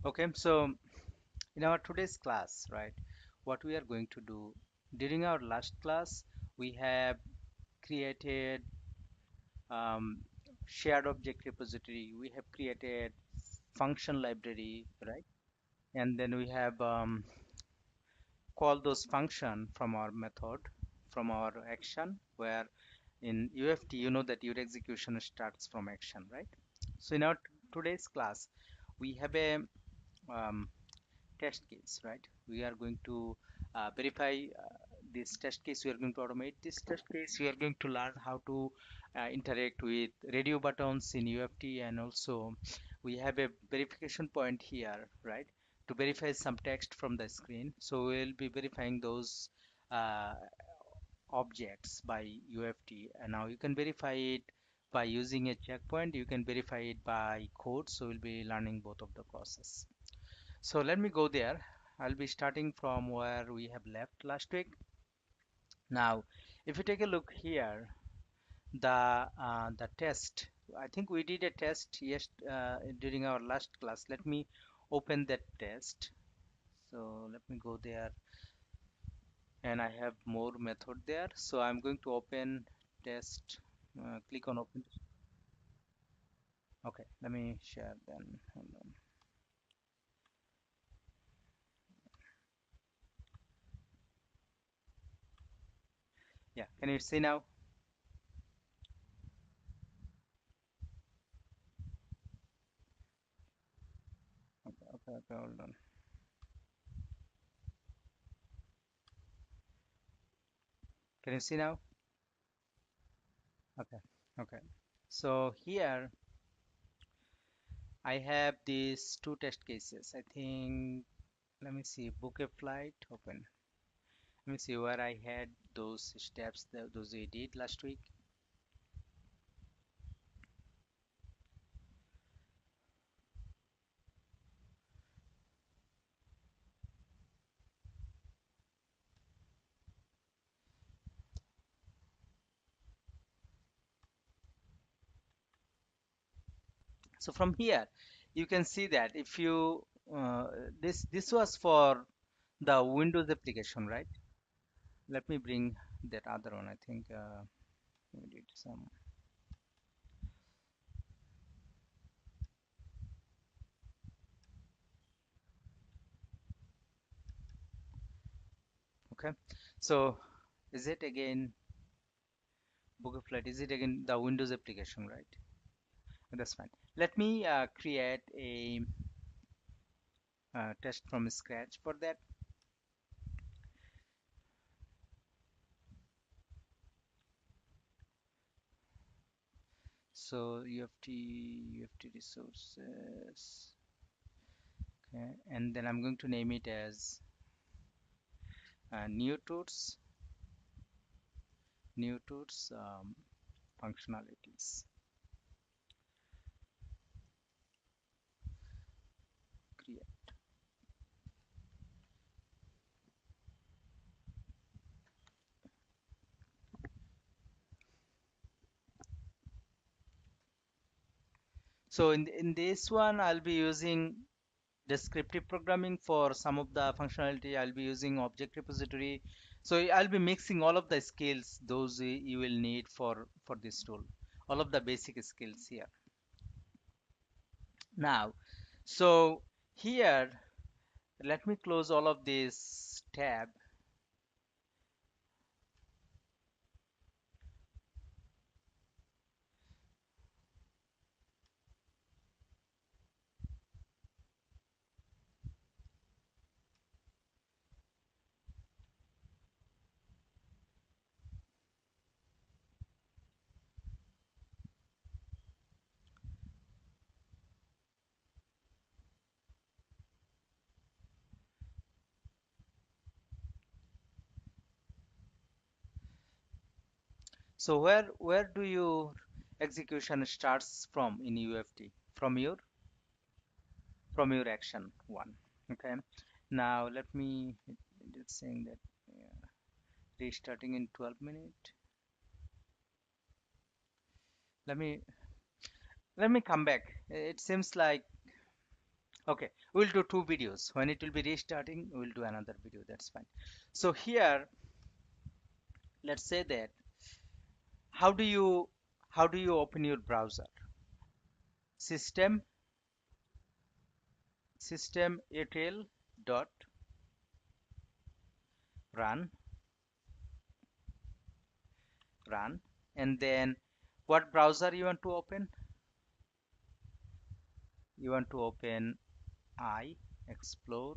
Okay, so in our today's class, right, what we are going to do during our last class, we have created um, shared object repository, we have created function library, right, and then we have called those function from our method, from our action, where in UFT, you know that your execution starts from action, right? So in our today's class, we have a um, test case, right? We are going to verify this test case. We are going to automate this test case. We are going to learn how to interact with radio buttons in UFT, and also we have a verification point here, right? To verify some text from the screen. So we'll be verifying those uh, objects by UFT, and now you can verify it by using a checkpoint. You can verify it by code. So we'll be learning both of the process. So let me go there. I'll be starting from where we have left last week. Now, if you take a look here, the test. I think we did a test yes during our last class. Let me open that test. So let me go there, and I have more method there. So I'm going to open test. Click on open. Okay, let me share then. Hold on. Yeah, can you see now? Okay, okay, okay, hold on. Can you see now? Okay, okay. So here I have these two test cases. I think, let me see, book a flight, open. Let me see where I had those steps, those we did last week. So from here, you can see that if you, uh, this was for the Windows application, right? Let me bring that other one. I think we did some. Okay. So is it again book a flight? Is it again the Windows application, right? That's fine. Let me create a test from scratch for that. So UFT resources. Okay, and then I'm going to name it as new tools, new tools functionalities. Create. So in this one, I'll be using descriptive programming for some of the functionality. I'll be using object repository. So I'll be mixing all of the skills those you will need for this tool, all of the basic skills here. Now, so here, let me close all of this tab. So where do your execution starts from in UFT? From your action one. Okay. Now let me, it's saying that restarting in 12 minutes. Let me let me come back. It seems like Okay, we'll do two videos. When it will be restarting, we'll do another video. That's fine. So here, let's say that how do you open your browser? System system.utl dot run run, and then what browser you want to open? You want to open I explore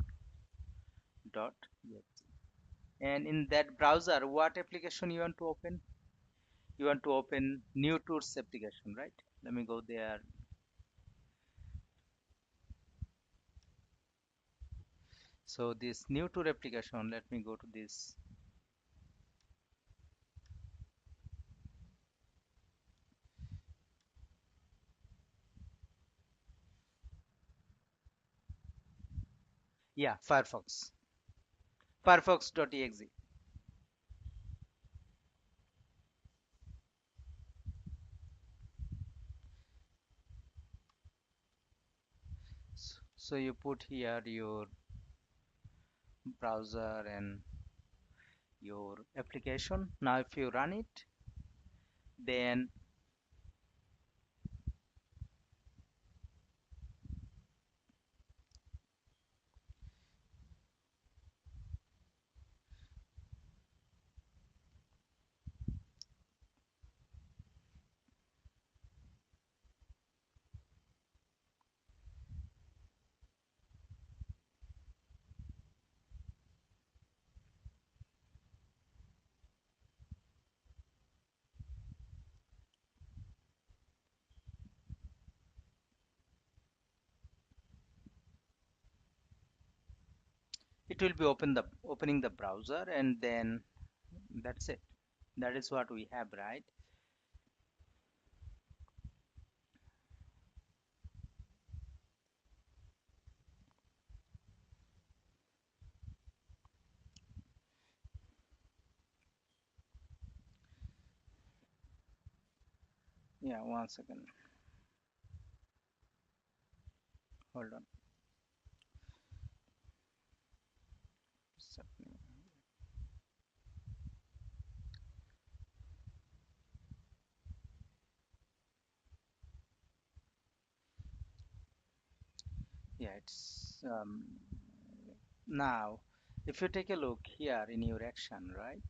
dot exe. And in that browser, what application you want to open? You want to open new tours application, right? Let me go there. So this new tour application, let me go to this. Yeah, Firefox.exe. So you put here your browser and your application. Now if you run it, then it will be opening the browser, and then that's it. That is what we have, right? Yeah, 1 second. Hold on. Yeah, it's now if you take a look here in your action, right?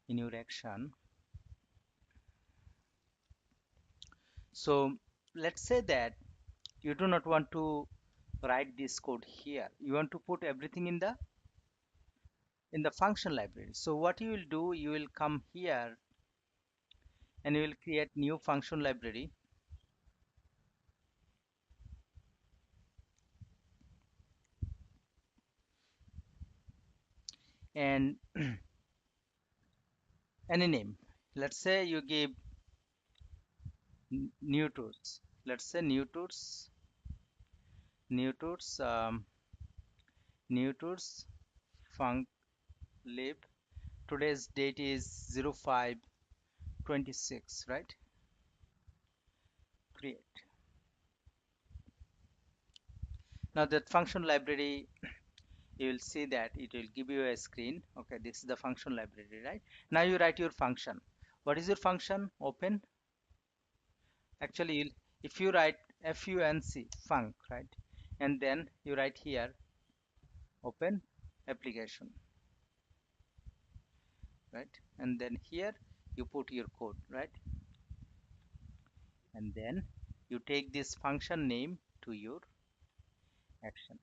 In your action, so let's say that you do not want to write this code here. You want to put everything in the function library. So what you will do, you will come here and you will create new function library, and any name. Let's say you give new tours. Let's say new tours func lib. Today's date is 05/26, right? Create. Now that function library, you will see that it will give you a screen. Okay, this is the function library, right? Now you write your function. What is your function? Open. Actually, if you write func, right? And then you write here open application, right? And then here you put your code, right? And then you take this function name to your action.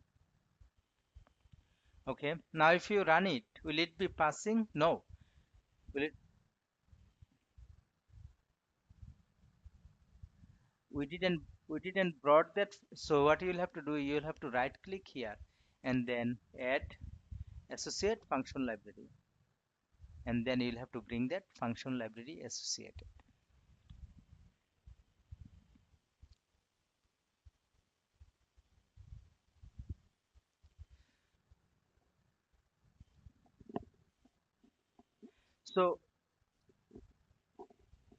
Okay, now if you run it, will it be passing? No. Will it? We didn't brought that. So what you'll have to do, you'll have to right click here and then add associate function library, and then you'll have to bring that function library associated.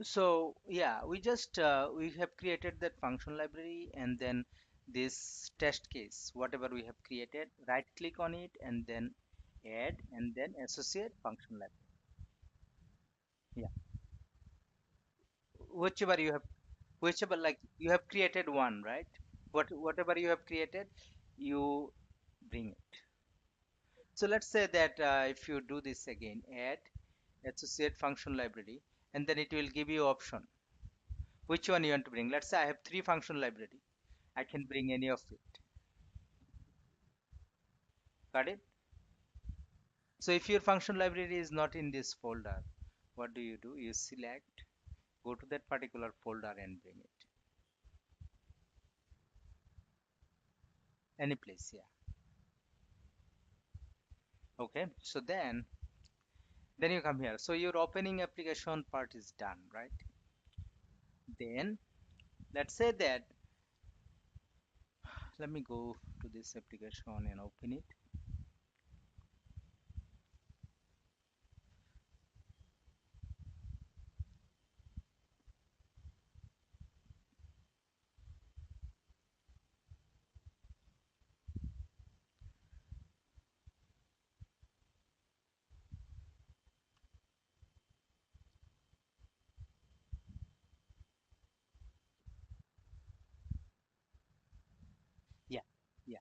So yeah, we have created that function library, and then this test case, whatever we have created, right click on it and then add and then associate function library. Yeah, whichever you have, whichever, like you have created one, right? Whatever you have created, you bring it. So let's say that if you do this again, add associate function library, and then it will give you option which one you want to bring. Let's say I have three function library. I can bring any of it. Got it? So if your function library is not in this folder, what do? You select, go to that particular folder and bring it. Any place, yeah. Okay. So then you come here. So your opening application part is done, right? Then let's say that let me go to this application and open it. Yeah, yeah.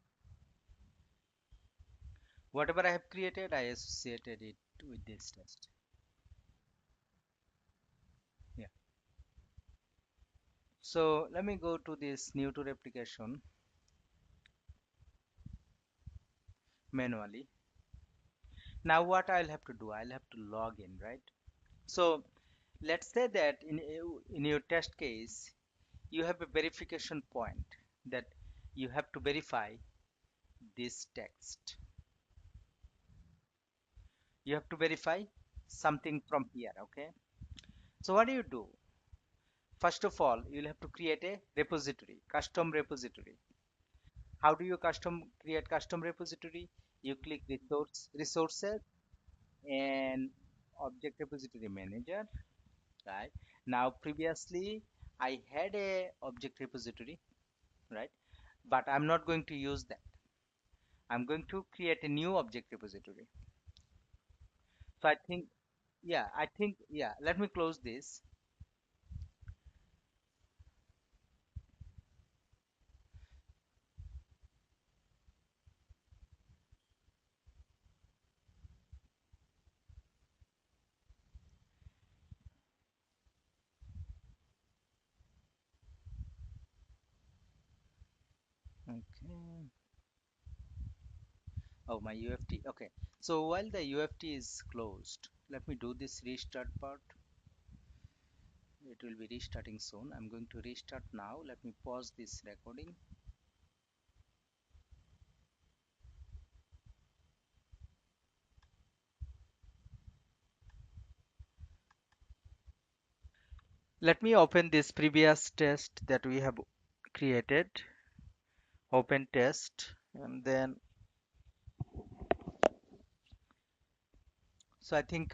Whatever I have created, I associated it with this test. Yeah. So let me go to this new tool application manually. Now what I'll have to do, I'll have to log in, right? So let's say that in your test case, you have a verification point that you have to verify this text. You have to verify something from here, okay? So what do you do? First of all, you'll have to create a repository, custom repository. How do you create custom repository? You click resources and object repository manager, right? Now previously I had a object repository, right? But I'm not going to use that. I'm going to create a new object repository. So yeah, let me close this. Okay. Oh, my UFT. Okay. So while the UFT is closed, let me do this restart part. It will be restarting soon. I'm going to restart now. Let me pause this recording. Let me open this previous test that we have created. Open test, and then so I think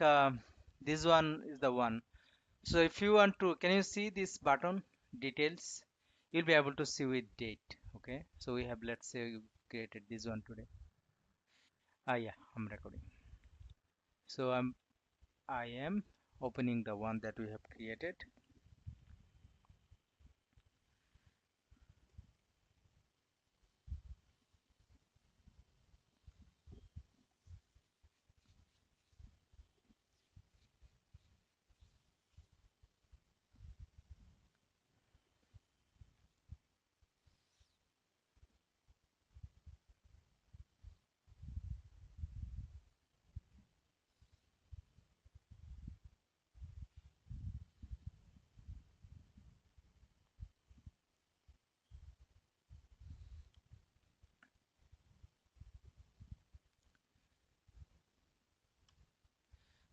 this one is the one. So if you want to, can you see this button details? You'll be able to see with date. Okay. So we have, let's say you created this one today. Yeah, I'm recording. So I am opening the one that we have created.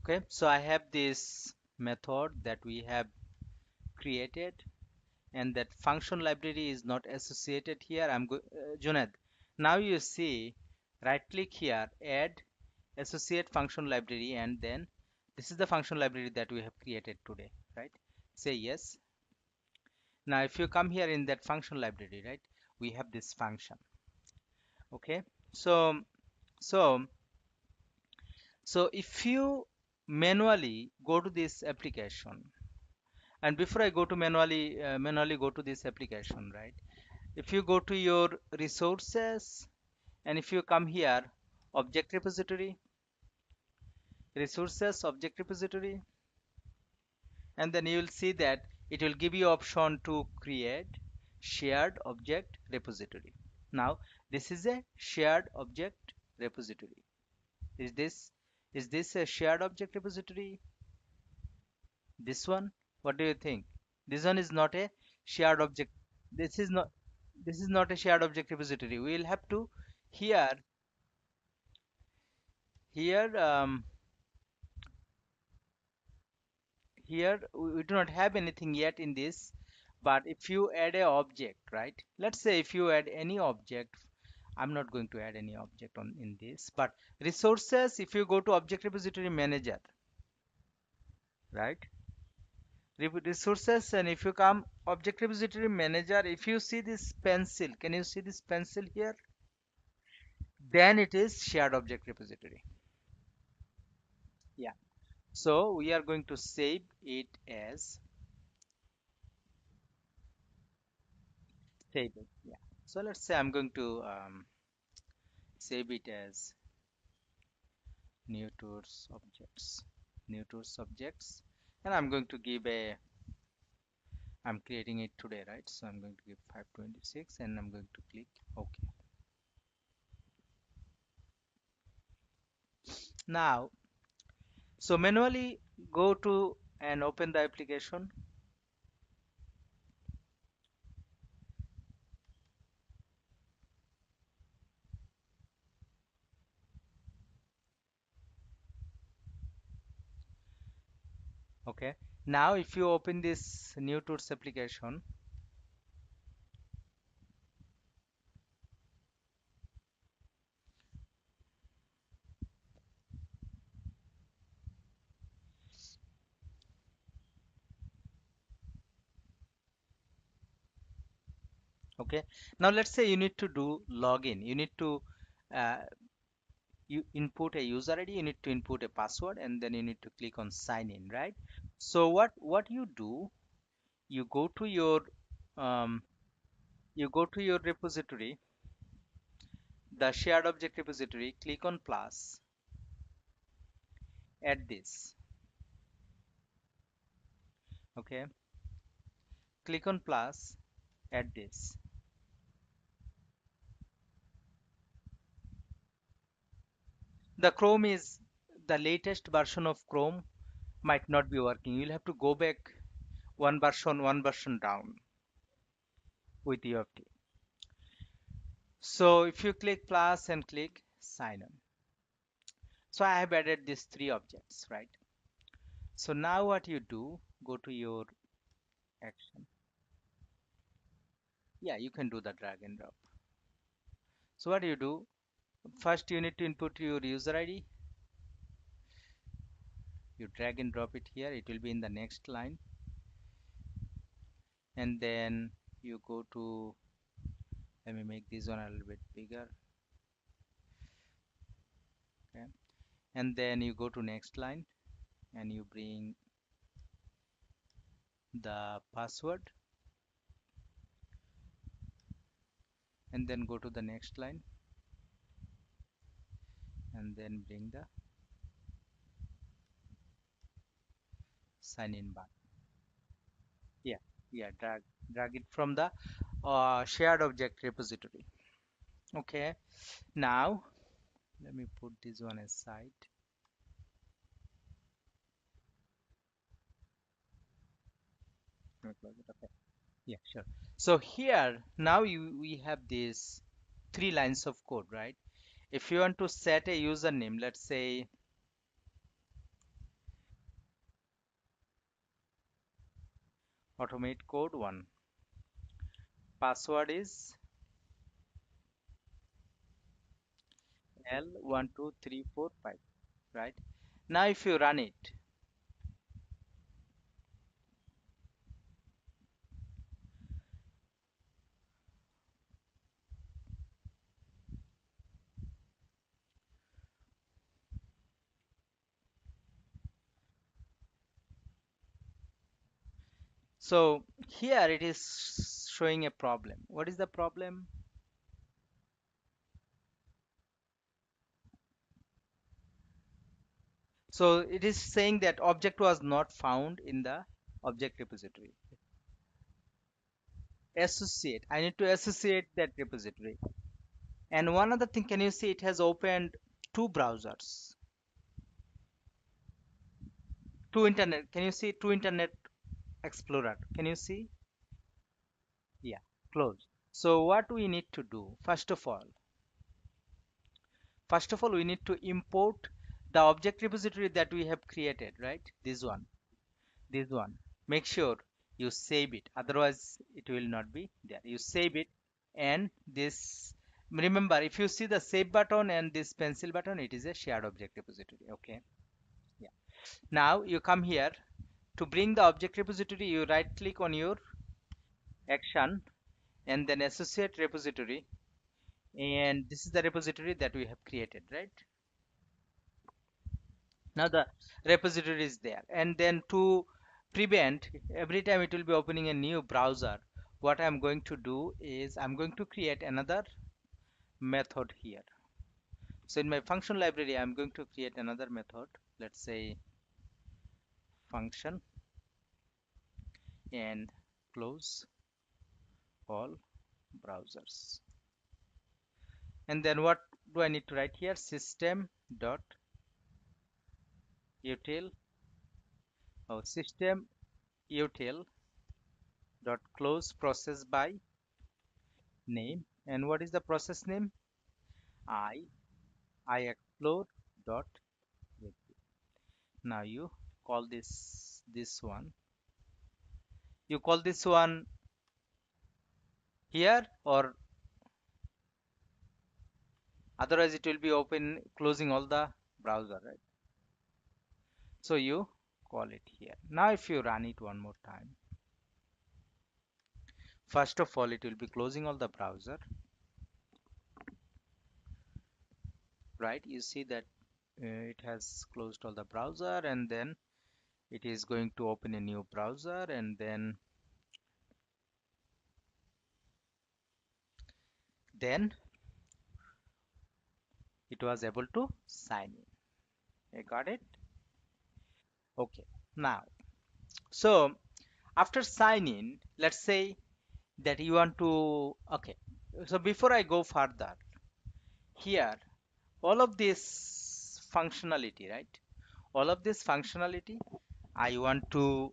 Okay. So I have this method that we have created, and that function library is not associated here. Junaid, now you see, right click here, add associate function library, and then this is the function library that we have created today, right? Say yes. Now if you come here in that function library, right, we have this function. Okay, so so so if you manually go to this application, and before I go to manually go to this application, right? If you go to your resources, and if you come here, object repository, resources, object repository, and then you will see that it will give you option to create shared object repository. Now this is a shared object repository. Is this a shared object repository? This one? What do you think? This one is not a shared object. This is not a shared object repository. We will have to here here here we do not have anything yet in this, but if you add a object, right? Let's say if you add any object, I'm not going to add any object on in this, but resources, if you go to object repository manager, right? Resources, and if you come object repository manager, if you see this pencil, can you see this pencil here? Then it is shared object repository. Yeah. So we are going to save it as save it. Yeah. So let's say I'm going to save it as new tours objects, new tours objects, and I'm going to give a, I'm creating it today, right? So I'm going to give 526 and I'm going to click OK. Now, so manually go to and open the application. Okay. Now, if you open this new tours application, okay. Now let's say you need to do login. You need to uh, you input a user ID, you need to input a password, and then you need to click on sign in, right? So what you do, you go to your um, repository, the shared object repository, click on plus, add this. Okay, click on plus, add this. The Chrome is the latest version of Chrome might not be working. You'll have to go back one version down with UFT. So if you click plus and click sign in. So I have added these three objects, right? So now what you do, go to your action. Yeah, you can do the drag and drop. So what do you do? First you need to input your user ID. You drag and drop it here. It will be in the next line. And then you go to, let me make this one a little bit bigger. Okay. And then you go to next line and you bring the password, and then go to the next line and then bring the sign in bar. Yeah, yeah, drag it from the shared object repository. Okay, now let me put this one aside. Okay, yeah, sure. So here now we have these three lines of code, right? If you want to set a username, let's say automate code one, password is L12345, right? Now if you run it, So here it is showing a problem. What is the problem? So it is saying that object was not found in the object repository. Associate. I need to associate that repository. And one other thing, can you see it has opened two browsers, two internet. Can you see two internet explorer? Can you see? Yeah, close. So what we need to do, first of all, we need to import the object repository that we have created, right? This one. Make sure you save it, otherwise it will not be there. You save it, and this, remember, if you see the save button and this pencil button, it is a shared object repository. Okay. Yeah. Now you come here to bring the object repository. You right click on your action and then associate repository, and this is the repository that we have created, right? Now the repository is there, and then to prevent every time it will be opening a new browser, what I'm going to do is I'm going to create another method here. So in my function library, I'm going to create another method. Let's say function, and close all browsers. And then what do I need to write here? System dot util, system util dot close process by name. And what is the process name? I explore dot with. Now you call this one. You call this one here, or otherwise it will be open closing all the browser, right? So you call it here. Now if you run it one more time, first of all it will be closing all the browser, right? You see that it has closed all the browser, and then it is going to open a new browser, and then it was able to sign in. I got it. Okay. Now, so after sign in, let's say that you want to, okay, so before I go further, here all of this functionality, right? All of this functionality, I want to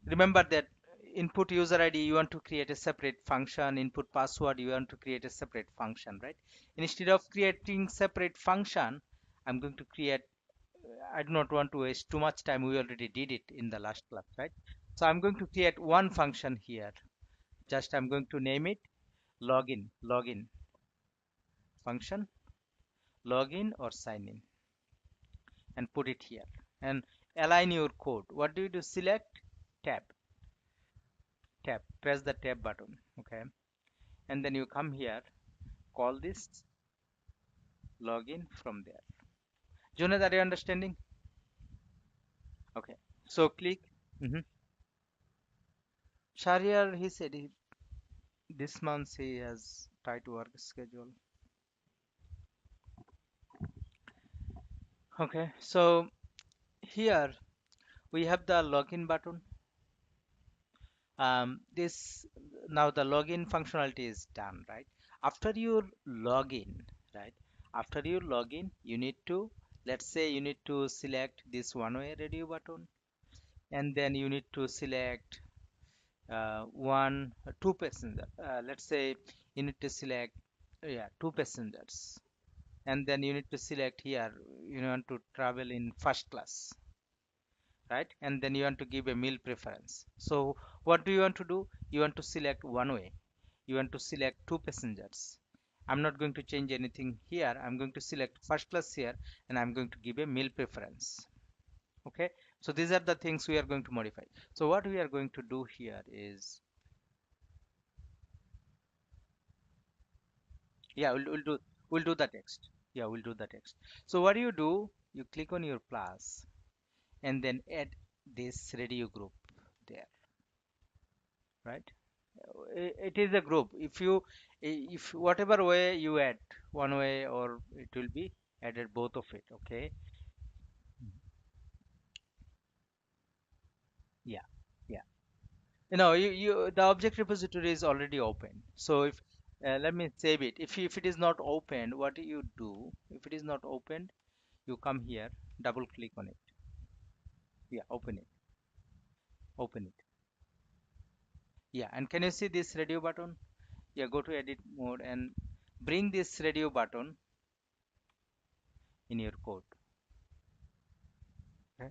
remember that input user ID, you want to create a separate function. Input password, you want to create a separate function, right? Instead of creating separate function, I'm going to create, I do not want to waste too much time. We already did it in the last class, right? So I'm going to create one function here. Just I'm going to name it login function, login or sign in, and put it here and align your code. What do you do? Select tab, press the tab button. Okay. And then you come here, call this login from there. Jonas, are you understanding? Okay. So click. Mhm. Shahriar, he said this month he has tight work schedule. Okay. So here we have the login button. This now the login functionality is done, right? After your login, right? After you login, you need to, let's say you need to select this one-way radio button, and then you need to select two passenger. Let's say you need to select, yeah, two passengers, and then you need to select here you want to travel in first class, right? And then you want to give a meal preference. So what do you want to do? You want to select one way. You want to select two passengers. I'm not going to change anything here. I'm going to select first class here, and I'm going to give a meal preference. Okay. So these are the things we are going to modify. So what we are going to do here is, yeah, we'll do the text. Yeah, we'll do the text. So what do? You click on your plus and then add this radio group there. right? It is a group. If whatever way you add, one way or it will be added both of it. Okay. Yeah. Yeah. The object repository is already open. So if let me save it. If it is not opened, what do you do? If it is not opened, you come here, double click on it. Yeah, open it. Open it. Yeah, and can you see this radio button? Yeah, go to edit mode and bring this radio button in your code. Okay.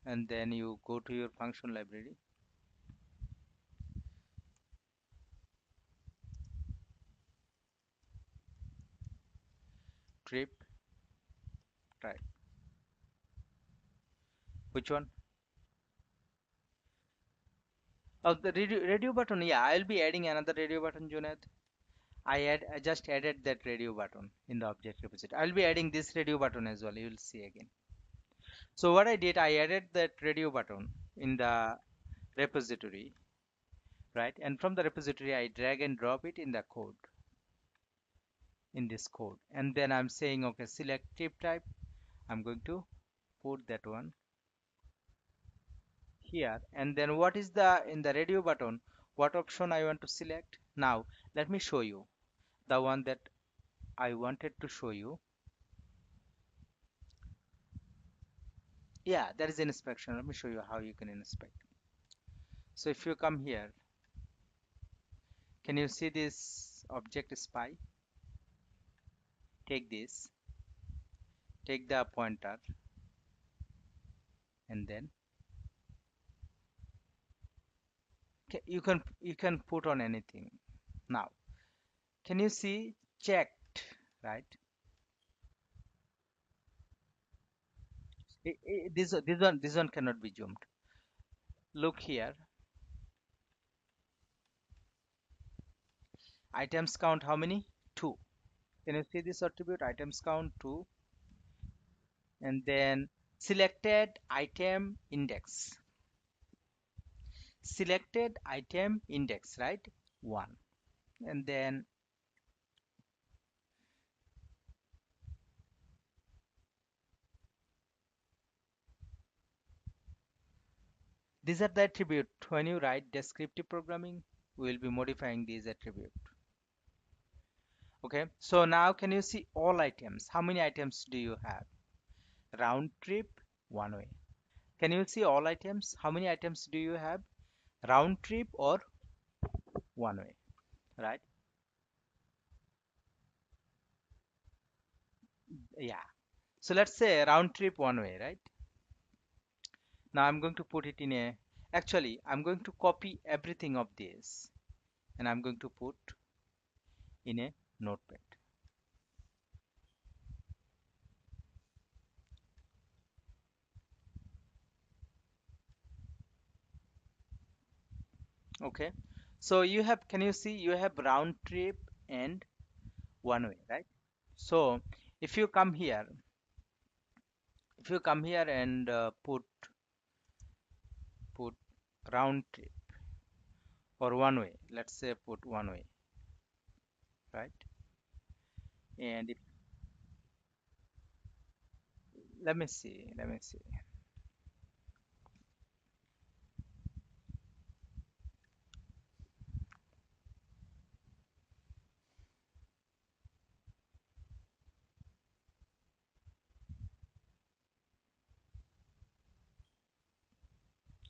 And then you go to your function library, trip, right? Which one? Oh, the radio button. Yeah, I'll be adding another radio button, Junaid. I just added that radio button in the object repository. I'll be adding this radio button as well. You will see again. So what I did, I added that radio button in the repository, right? And from the repository, I drag and drop it in the code, in this code. And then I'm saying, okay, select trip type. I'm going to put that one here. And then what is the in the radio button? What option I want to select? Now, let me show you the one that I wanted to show you. Yeah, there is an inspection. Let me show you how you can inspect. So if you come here, can you see this object spy? Take this, take the pointer, and then you can put on anything. Now, can you see checked, right? This one cannot be zoomed. Look here, items count how many? Two. Can you see this attribute items count two? And then selected item index. Selected item index, right? One. And then these are the attribute. When you write descriptive programming, we will be modifying these attribute. Okay, so now can you see all items? How many items do you have? Round trip, one way. Can you see all items? How many items do you have? Round trip or one way, right? Yeah. So let's say round trip one way, right? Now I'm going to put it in a, actually, I'm going to copy everything of this and I'm going to put in a notepad. Okay. So you have, can you see you have round trip and one way, right? So if you come here, if you come here and put round trip or one way, let's say put one way, right? And if, let me see,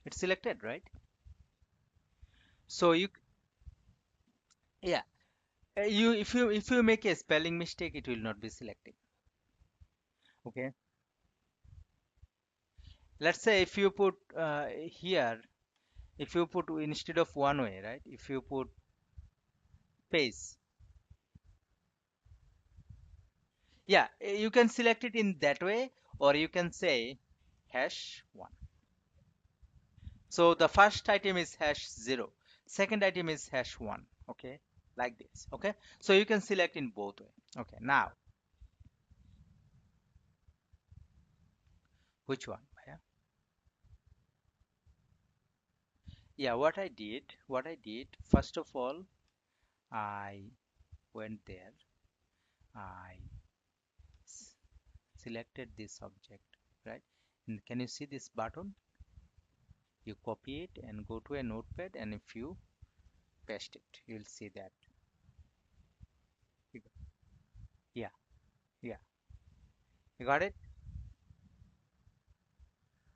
it's selected, right? So you, yeah, you if you make a spelling mistake, it will not be selected. Okay. Let's say if you put here, if you put instead of one way, right? If you put space, yeah, you can select it in that way, or you can say hash one. So the first item is hash zero, second item is hash one. Okay, like this. Okay, so you can select in both way. Okay, now which one? Yeah, what I did, first of all, I went there, I s- selected this object, right? And can you see this button? You copy it and go to a notepad, and if you paste it, you'll see that. You Yeah, yeah, you got it.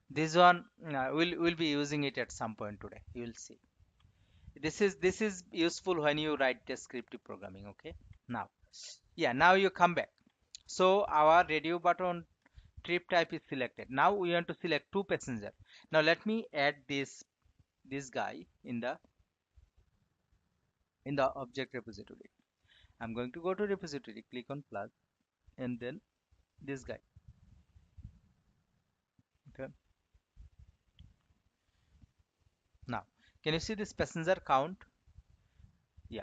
This one, we'll be using it at some point today. You will see. This is useful when you write descriptive programming. Okay. Now, yeah, now you come back. So our radio button trip type is selected. Now we want to select two passenger. Now let me add this guy in the object repository. I'm going to go to repository, click on plus, and then this guy. Okay. Now, can you see this passenger count? Yeah.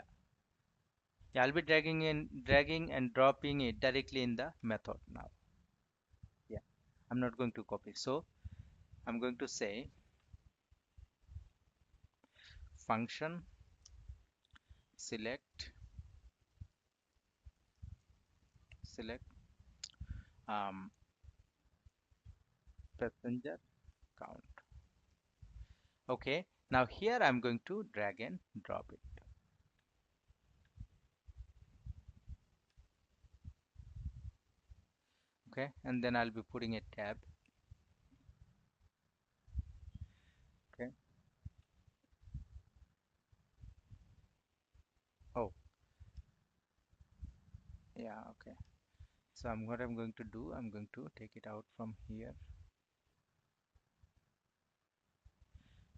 Yeah, I'll be dragging and dropping it directly in the method now. Yeah. I'm not going to copy. So I'm going to say function select um, passenger count. Okay. Now here I'm going to drag and drop it. Okay. And then I'll be putting a tab. Okay. Oh, yeah. Okay. So what I'm going to do, I'm going to take it out from here.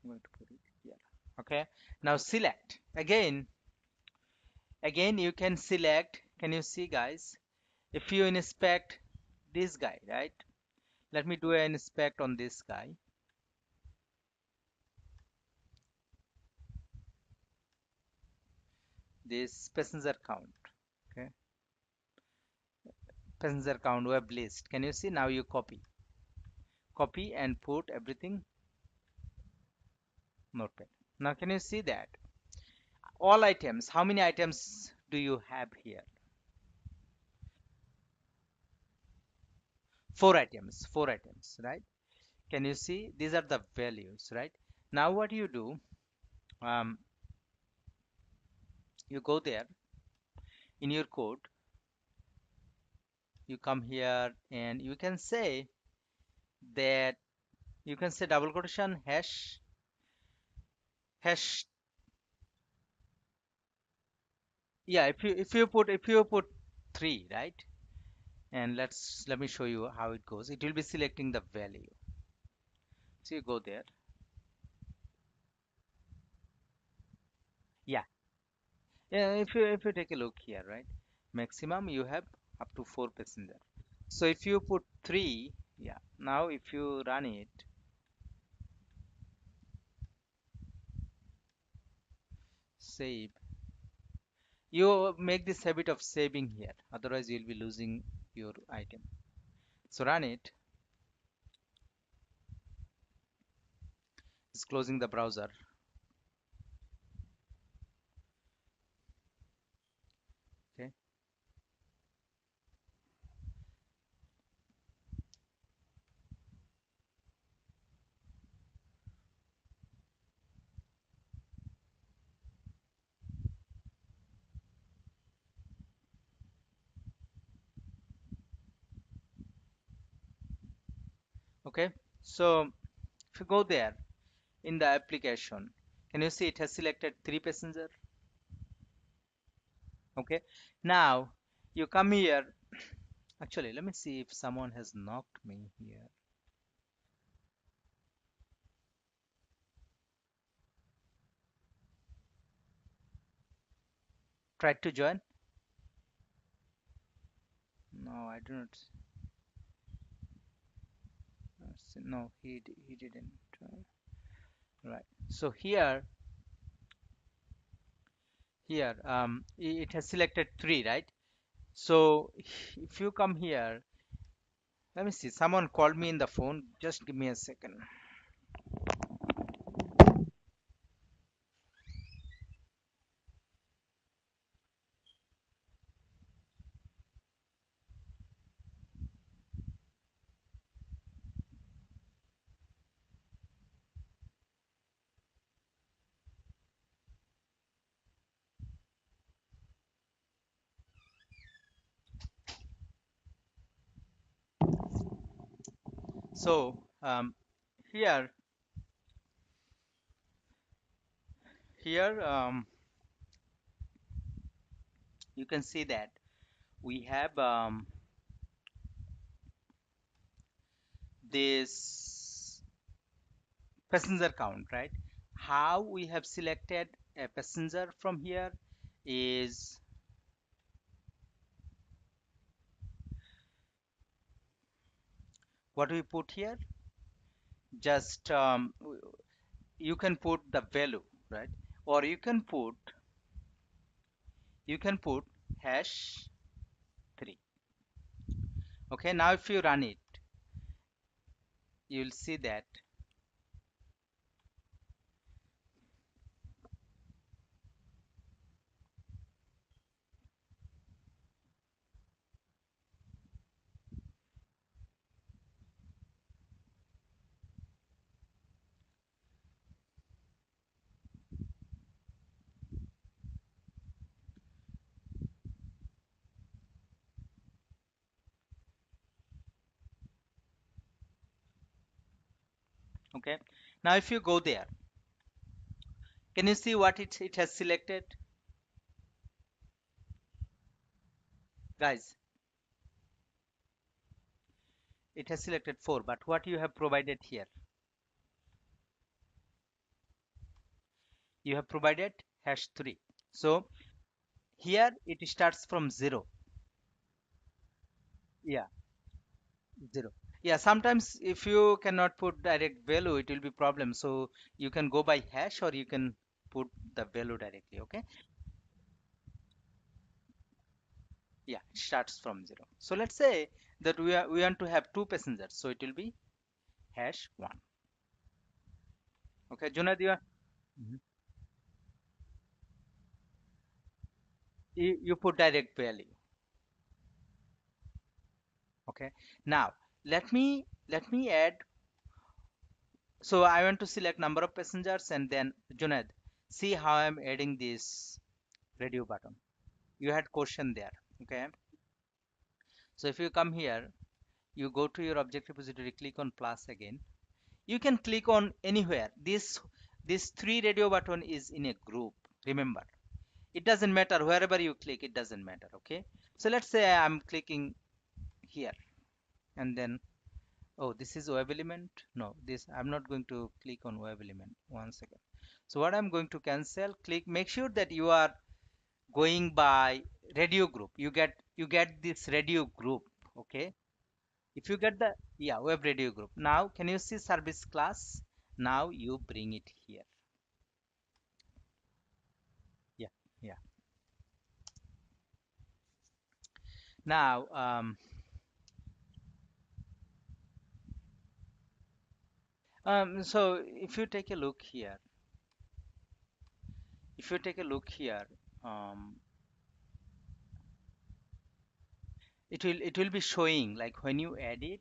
I'm going to put it here. Okay. Now select again you can select. Can you see, guys? If you inspect this guy, right? Let me do an inspect on this guy. This passenger count. Okay. Passenger count web list. Can you see? Now you copy and put everything notepad. Now can you see that all items, how many items do you have here? Four items, right? Can you see? These are the values, right? Now what you do, um, you go there in your code, you come here and that you can say double quotation hash. Yeah, if you put three, right? And let me show you how it goes. It will be selecting the value. So you go there. Yeah, yeah. If you take a look here, right? Maximum you have up to four passenger. So if you put three, yeah. Now if you run it, save. You make this habit of saving here. Otherwise you'll be losing your item. So run it. It's closing the browser. Okay. Okay. So if you go there in the application, can you see it has selected three passenger? Okay. Now you come here. Actually, let me see if someone has knocked me here. Tried to join? No, I do not. No, he didn't. Right. So here it has selected three, right? So if you come here, let me see. Someone called me in the phone. Just give me a second. So here here you can see that we have this passenger count, right? How we have selected a passenger from here is what we put here. Just you can put the value, right? Or you can put hash 3. Okay, now if you run it, you'll see that. Okay, now if you go there, can you see what it has selected? Guys, it has selected 4, but what you have provided here? You have provided hash 3. So here it starts from 0. Yeah, 0. Yeah, sometimes if you cannot put direct value, it will be problem. So you can go by hash or you can put the value directly. Okay. Yeah, it starts from 0. So let's say that we want to have 2 passengers. So it will be hash 1. Okay, Junaid, Mhm. You put direct value. Okay. Now let me add. So I want to select number of passengers and then Junaid, see how I'm adding this radio button. You had question there. Okay. So if you come here, you go to your object repository, click on plus again. You can click on anywhere. This 3 radio button is in a group. Remember, it doesn't matter wherever you click. It doesn't matter. Okay. So let's say I'm clicking here, and then oh, this is web element. No, this I'm not going to click on web element. One second. So what I'm going to cancel, click. Make sure that you are going by radio group. You get this radio group. Okay. If you get the, yeah, web radio group. Now can you see service class? Now you bring it here. Yeah, yeah. Now so if you take a look here, um, it will be showing like when you edit.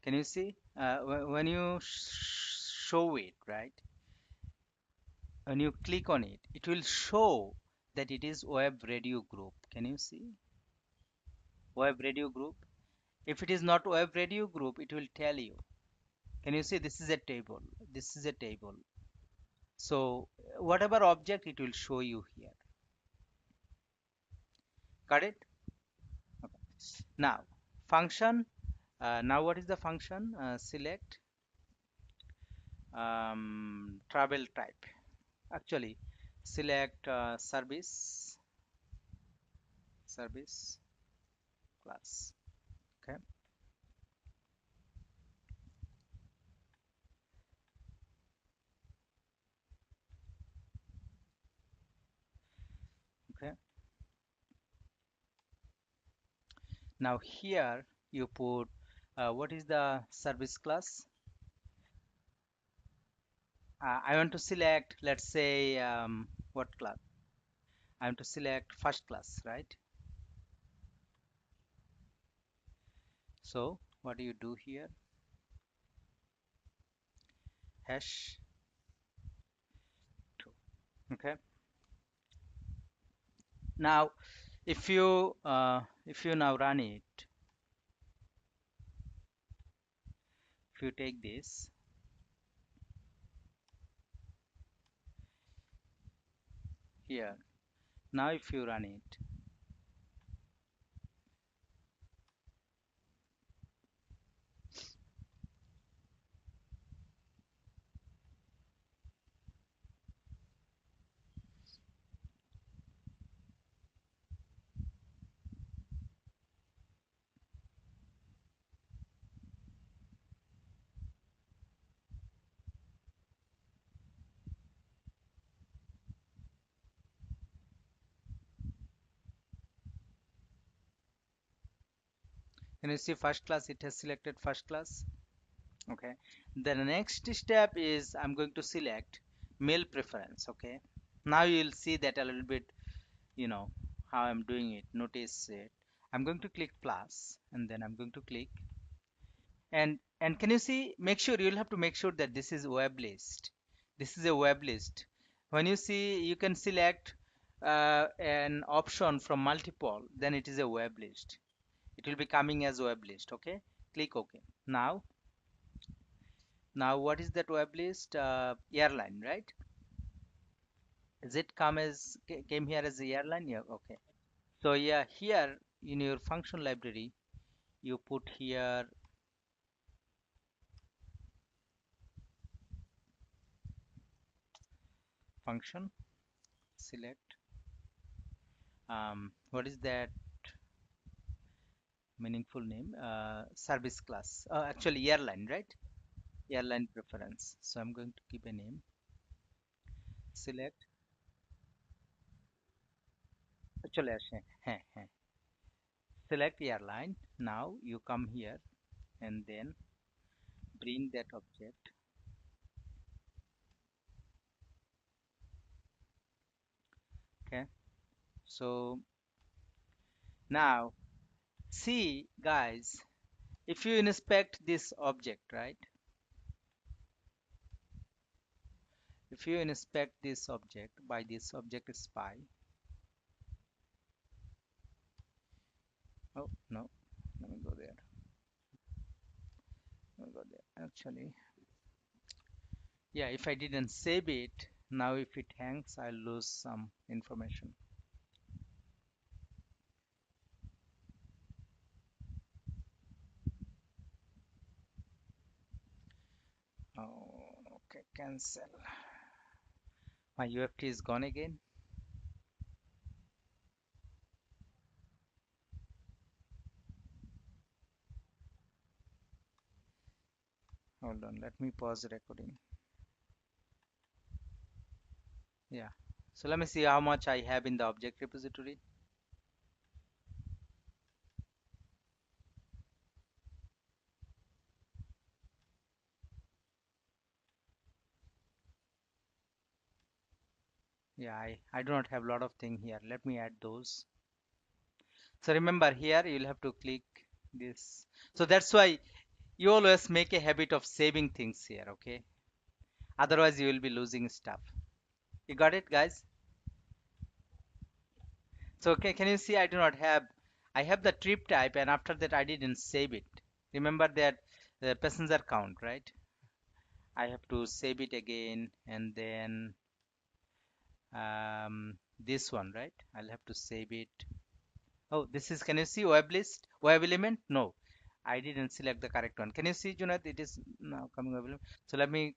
Can you see when you show it, right? When you click on it, it will show that it is web radio group. Can you see web radio group? If it is not web radio group, it will tell you. Can you see this is a table? This is a table. So whatever object it will show you here. Got it? Okay. Now function. Now what is the function? Select travel type. Actually, select service class. Okay. Okay. Now here you put what is the service class? I want to select, let's say, what class? I want to select first class, right? So what do you do here? Hash 2. Okay. Now if you now run it, if you take this here, now if you run it, can you see first class? It has selected first class. Okay, the next step is I'm going to select mail preference. Okay, now you'll see that a little bit, you know, how I'm doing it. Notice it. I'm going to click plus and then I'm going to click, and can you see, make sure, you'll have to make sure that this is web list. This is a web list. When you see, you can select an option from multiple, then it is a web list. It will be coming as web list. Okay, click OK. Now what is that web list? Airline, right? Is it come as came here as the airline? Yeah, okay. So yeah, here in your function library, you put here function select, what is that meaningful name? Service class. Actually airline, right? Airline preference. So I'm going to give a name. Select. चले আসে, হ্যাঁ হ্যাঁ, select airline. Now you come here and then bring that object. Okay, so now see guys, if you inspect this object, right? If you inspect this object by this object spy, oh no, let me go there. Let me go there. Actually, yeah, if I didn't save it, now if it hangs, I'll lose some information. Oh, okay, cancel. My UFT is gone again. Hold on, let me pause recording. Yeah. So let me see how much I have in the object repository. Yeah, I do not have a lot of thing here. Let me add those. So remember here you'll have to click this. So that's why you always make a habit of saving things here, okay? Otherwise you will be losing stuff. You got it, guys? So okay, can you see I do not have, I have the trip type and after that I didn't save it. Remember that the passenger count, right? I have to save it again and then this one, right? I'll have to save it. Oh, this is, can you see web list, web element? No, I didn't select the correct one. Can you see, Junaid? It is now coming web element. So let me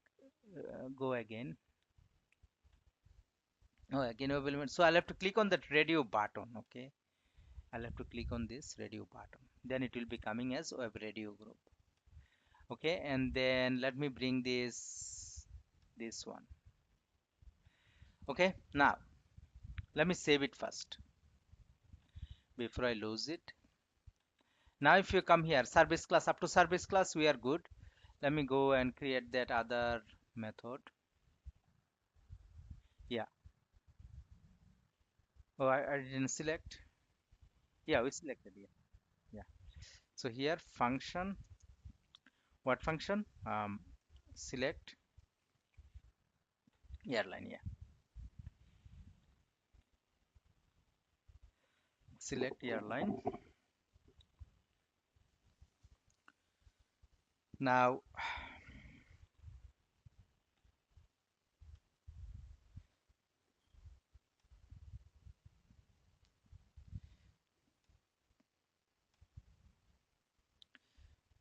go again. Oh, again web element. So I'll have to click on that radio button. Okay, I'll have to click on this radio button. Then it will be coming as web radio group. Okay, and then let me bring this one. Okay, now let me save it first before I lose it. Now if you come here, service class, up to service class we are good. Let me go and create that other method. Yeah. Oh, I didn't select. Yeah, we selected. Yeah. Yeah. So here function, what function? Select airline. Yeah. select airline. Now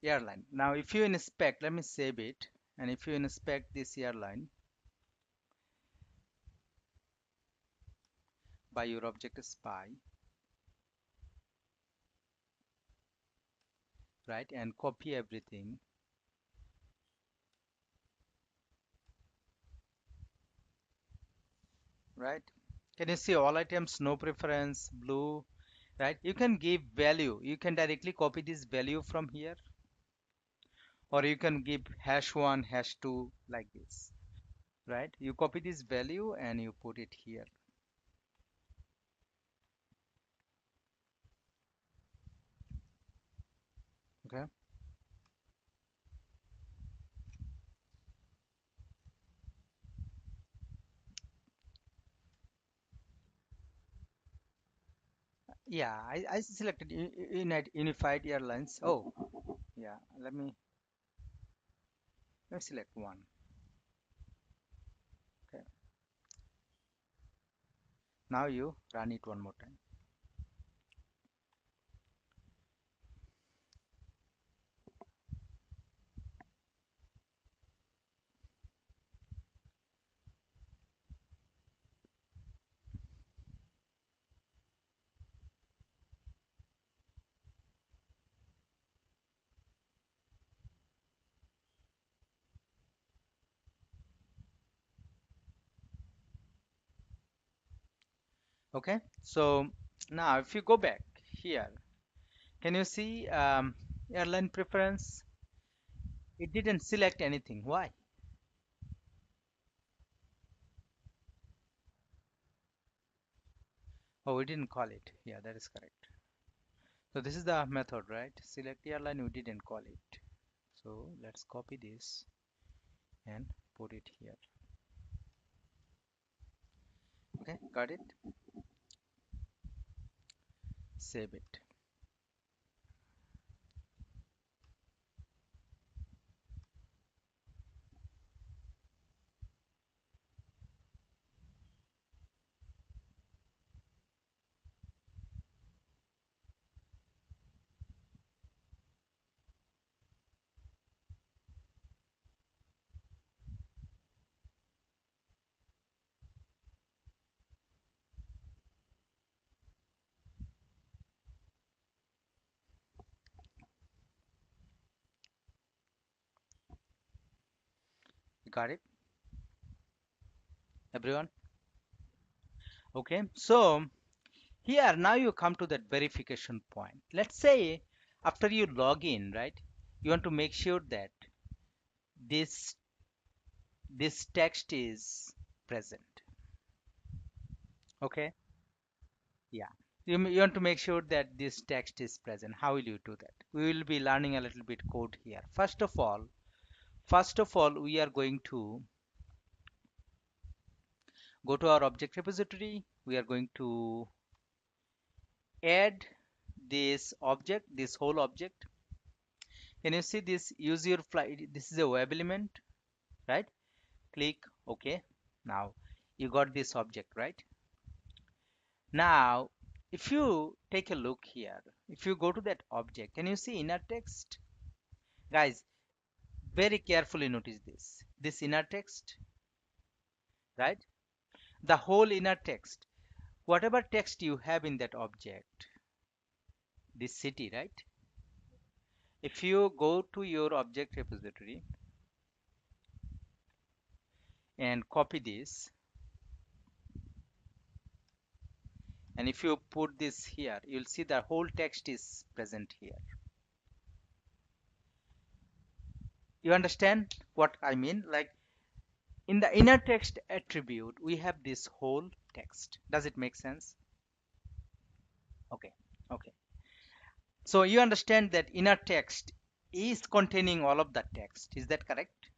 airline. Now if you inspect, let me save it, and if you inspect this airline by your object spy, right, and copy everything, right? Can you see all items, no preference, blue, right? You can give value. You can directly copy this value from here, or you can give #1, #2 like this, right? You copy this value and you put it here. Okay. Yeah, I selected Unified Airlines. Oh, yeah. Let me select one. Okay. Now you run it one more time. Okay. So now if you go back here, can you see airline preference? It didn't select anything. Why? Oh, we didn't call it. Yeah, that is correct. So this is the method, right? Select airline, we didn't call it. So let's copy this and put it here. Okay, got it? Save it. You got it, everyone? Okay, so here now you come to that verification point. Let's say after you log in, right? You want to make sure that this this text is present. Okay, yeah. You want to make sure that this text is present. How will you do that? We will be learning a little bit code here. First of all, we are going to go to our object repository. We are going to add this object, this whole object. Can you see this use your flight? This is a web element, right? Click OK. Now you got this object, right? Now, if you take a look here, if you go to that object, can you see inner text? Guys, very carefully notice this. This inner text, right? The whole inner text, whatever text you have in that object, this city, right? If you go to your object repository and copy this, and if you put this here, you'll see the whole text is present here. You understand what I mean? Like in the inner text attribute, we have this whole text. Does it make sense? Okay. Okay. So you understand that inner text is containing all of that text. Is that correct?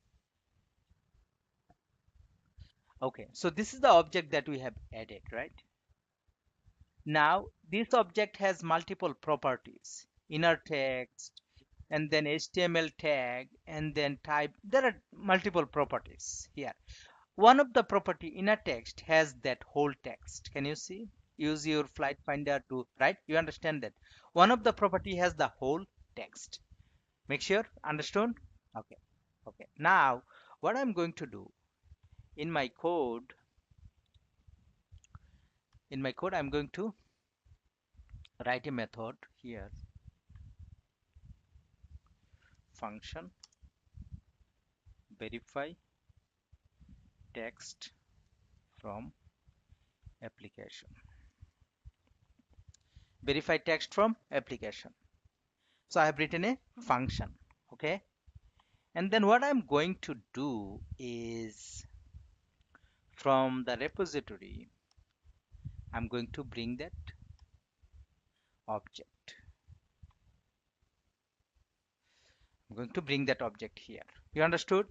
Okay. So this is the object that we have added, right? Now this object has multiple properties: inner text, and then HTML tag, and then type. There are multiple properties here. One of the property inner text has that whole text. Can you see? Use your flight finder to, right? You understand that. One of the property has the whole text. Make sure, understood? Okay. Okay. Now, what I'm going to do in my code, I'm going to write a method here, function verify text from application. Verify text from application. So I have written a function. Okay. And then what I'm going to do is from the repository, I'm going to bring that object. I'm going to bring that object here. You understood?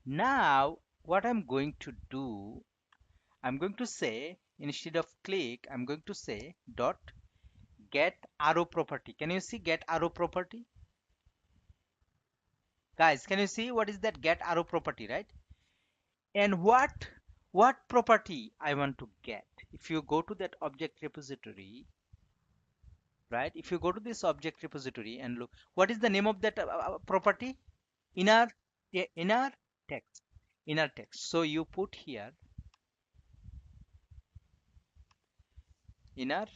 Now, what I'm going to do, I'm going to say, instead of click, I'm going to say dot get arrow property. Can you see get arrow property? Guys, can you see what is that get arrow property, right? And what property I want to get? If you go to that object repository, right? If you go to this object repository and look, what is the name of that property? Inner, inner text, inner text. So you put here inner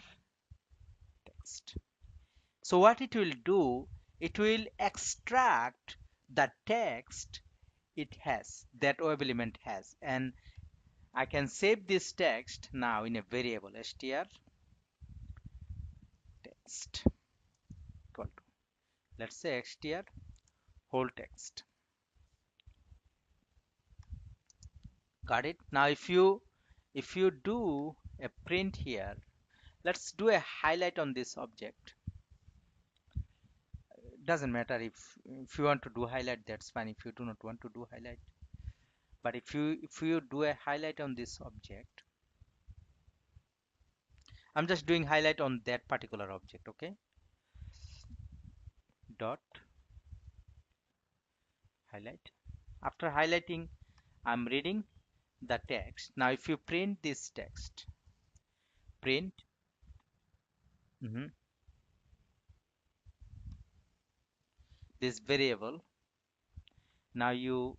text. So what it will do, it will extract the text it has, that web element has, and I can save this text now in a variable str text equal to, let's say str whole text. Got it? Now if you do a print here, let's do a highlight on this object. Doesn't matter if you want to do highlight, that's fine. If you do not want to do highlight, but if you do a highlight on this object, I'm just doing highlight on that particular object. Okay, dot highlight. After highlighting, I'm reading the text. Now if you print this text, print, mhm, this variable. Now you,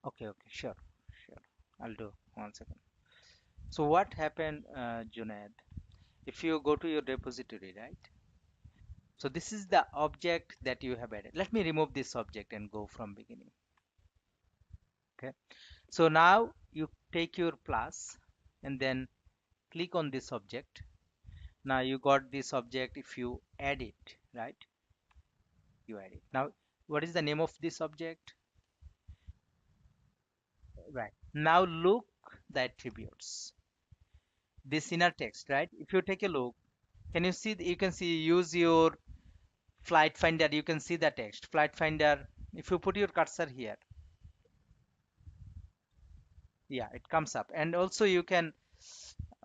okay, okay, sure, sure, I'll do 1 second. So what happened, Junaid? If you go to your repository, right? So this is the object that you have added. Let me remove this object and go from beginning. Okay. So now you take your plus and then click on this object. Now you got this object. If you add it, right? You add it. Now, what is the name of this object? Right. Now look the attributes. This inner text, right? If you take a look, can you see, you can see, use your flight finder, you can see the text flight finder. If you put your cursor here, yeah, it comes up. And also you can,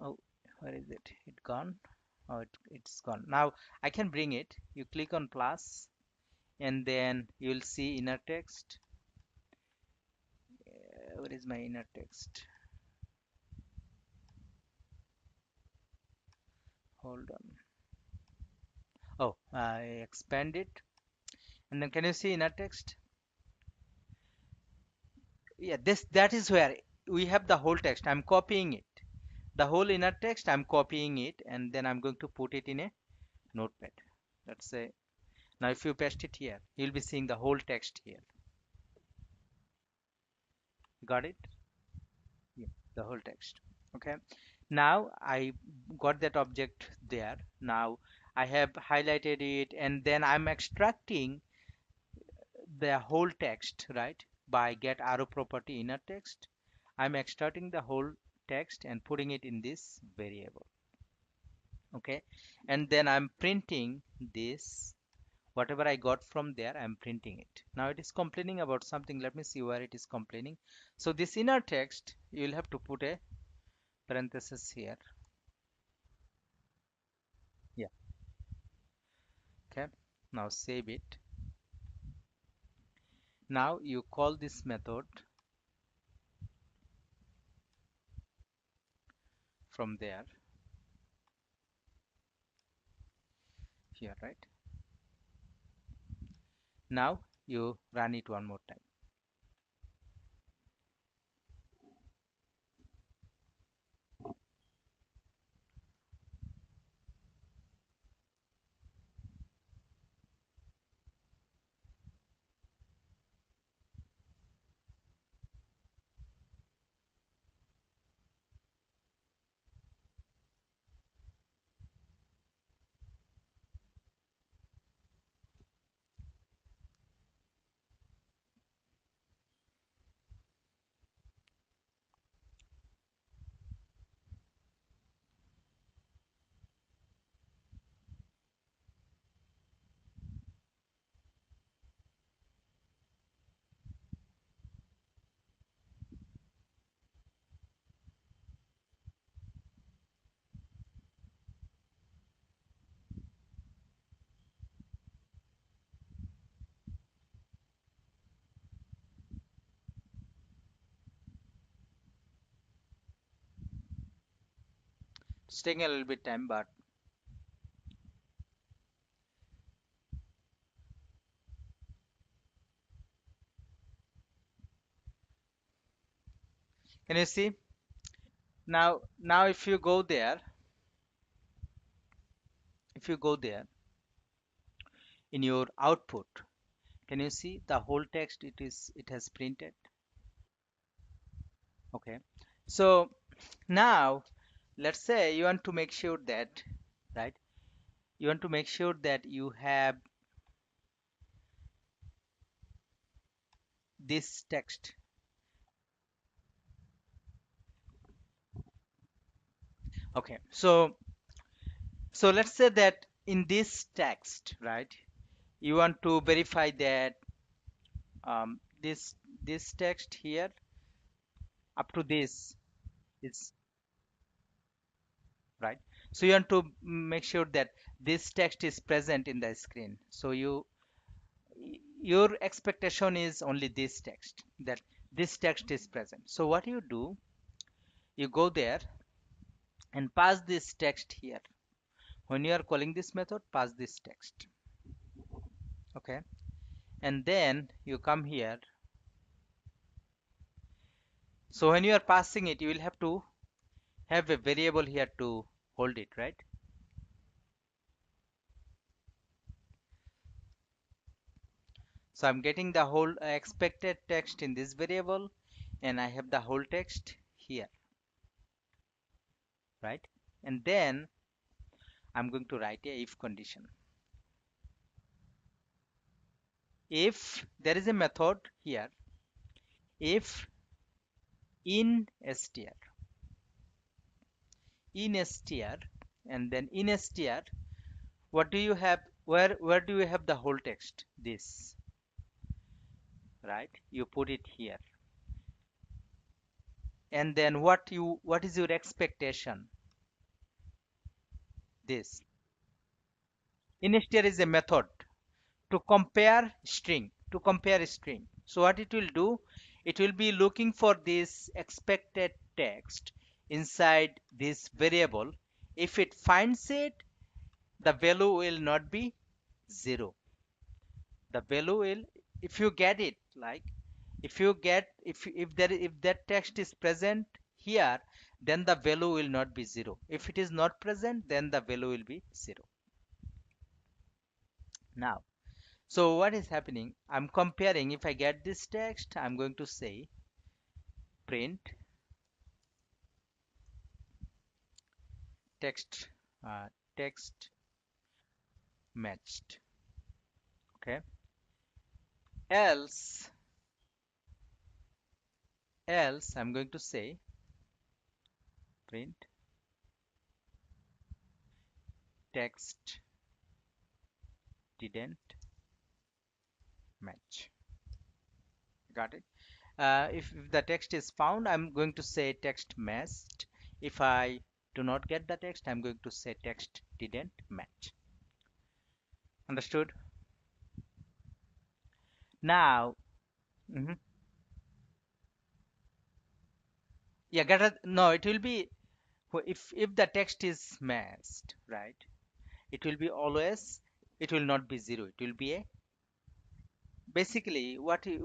oh, where is it, it gone? Oh, it's gone. Now I can bring it. You click on plus and then you'll see inner text. Where is my inner text? Hold on. Oh, I expand it, and then can you see inner text? Yeah, this, that is where we have the whole text. I'm copying it, the whole inner text. I'm copying it, and then I'm going to put it in a notepad. Let's say, now if you paste it here, you'll be seeing the whole text here. Got it? Yeah, the whole text. Okay. Now I got that object there. Now I have highlighted it, and then I'm extracting the whole text, right? By get arrow property inner text, I'm extracting the whole text and putting it in this variable. Okay. And then I'm printing this Whatever I got from there, I'm printing it. Now it is complaining about something. Let me see where it is complaining. So this inner text, you'll have to put a parenthesis here. Yeah. Okay. Now save it. Now you call this method from there here, right? Now you run it one more time. It's taking a little bit time, but can you see? Now if you go there in your output, can you see the whole text it has printed? Okay. So now let's say you want to make sure that, right? You want to make sure that you have this text. Okay. So let's say that in this text, right? You want to verify that this text here up to this is right. So you want to make sure that this text is present in the screen. So your expectation is only this text, that this text is present. So what you do, you go there and pass this text here. When you are calling this method, pass this text. Okay. And then you come here. So when you are passing it, you will have to have a variable here to hold it, right? So I'm getting the whole expected text in this variable, and I have the whole text here, right? And then I'm going to write a if condition. If there is a method here, if in str, and then in str, what do you have? Where do you have the whole text? This, right? You put it here. And then what is your expectation? This. In str is a method to compare string. So what it will do, it will be looking for this expected text inside this variable. If it finds it, the value will not be 0. The value will, if you get it, like if you get, if that text is present here, then the value will not be 0. If it is not present, then the value will be 0. Now, so what is happening? I'm comparing. If I get this text, I'm going to say print text, text matched. Okay. Else, else I'm going to say print text didn't match. Got it? If the text is found, I'm going to say text matched. If I do not get the text, I'm going to say text didn't match. Understood? Now, mhm. Yeah, no, it will be if the text is matched, right? It will be always, it will not be zero. It will be a basically what it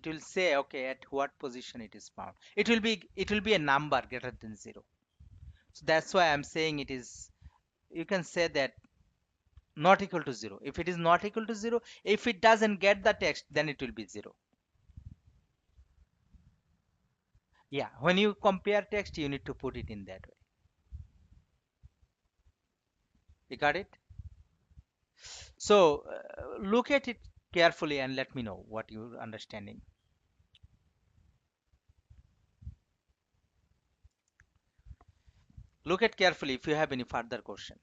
will say, okay, at what position it is found. It will be a number greater than zero. So that's why I'm saying it is. You can say that not equal to zero. If it is not equal to zero, if it doesn't get the text, then it will be zero. Yeah, when you compare text, you need to put it in that way. You got it? So look at it carefully and let me know what you're understanding. Look at carefully if you have any further question.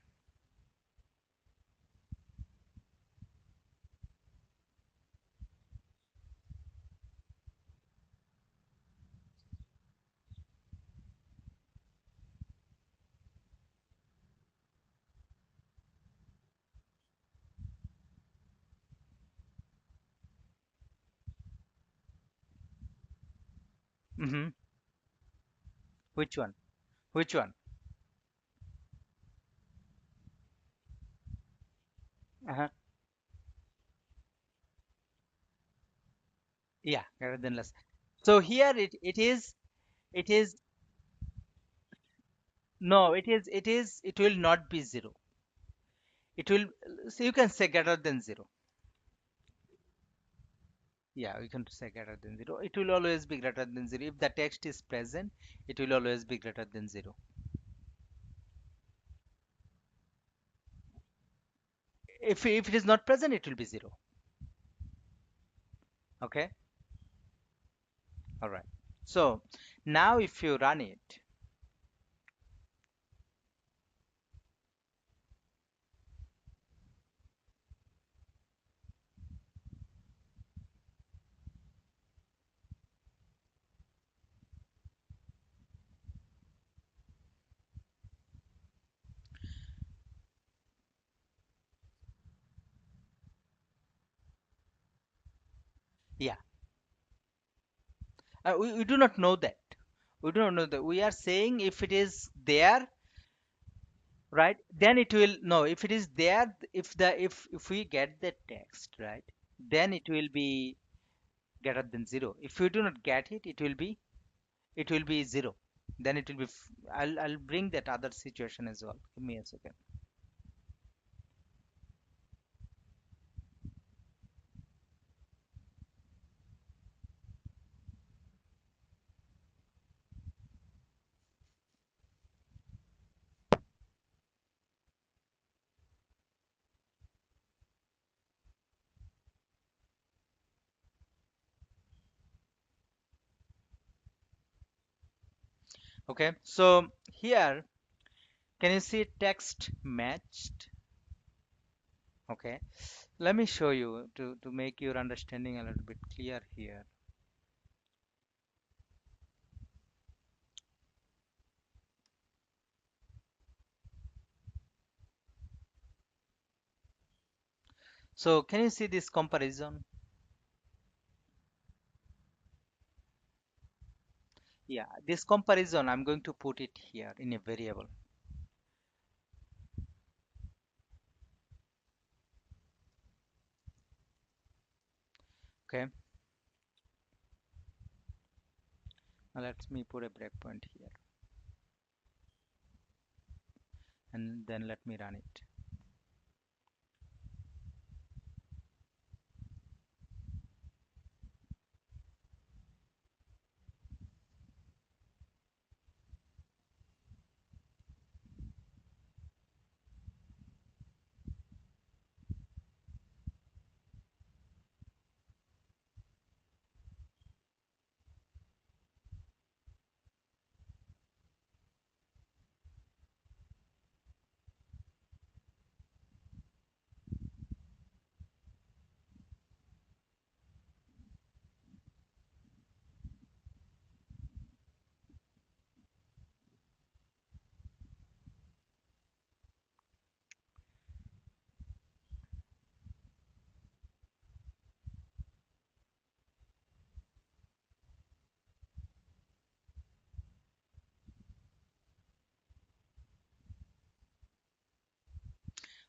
Hmm. Which one? Which one? Uh-huh. Yeah, greater than less. So here it is no, it will not be zero. It will, so you can say greater than zero. Yeah, we can say greater than zero. It will always be greater than zero. If the text is present, it will always be greater than zero. If it is not present, it will be zero. Okay. All right. So now if you run it, yeah, we do not know that. We do not know that. We are saying if it is there, right? Then it will no. If it is there, if we get the text, right? Then it will be greater than zero. If you do not get it, it will be zero. Then it will be. I'll bring that other situation as well. Give me a second. Okay. So here, can you see text matched? Okay. Let me show you to make your understanding a little bit clear here. So can you see this comparison? Yeah, this comparison, I'm going to put it here in a variable. Okay. Now let me put a breakpoint here and then let me run it.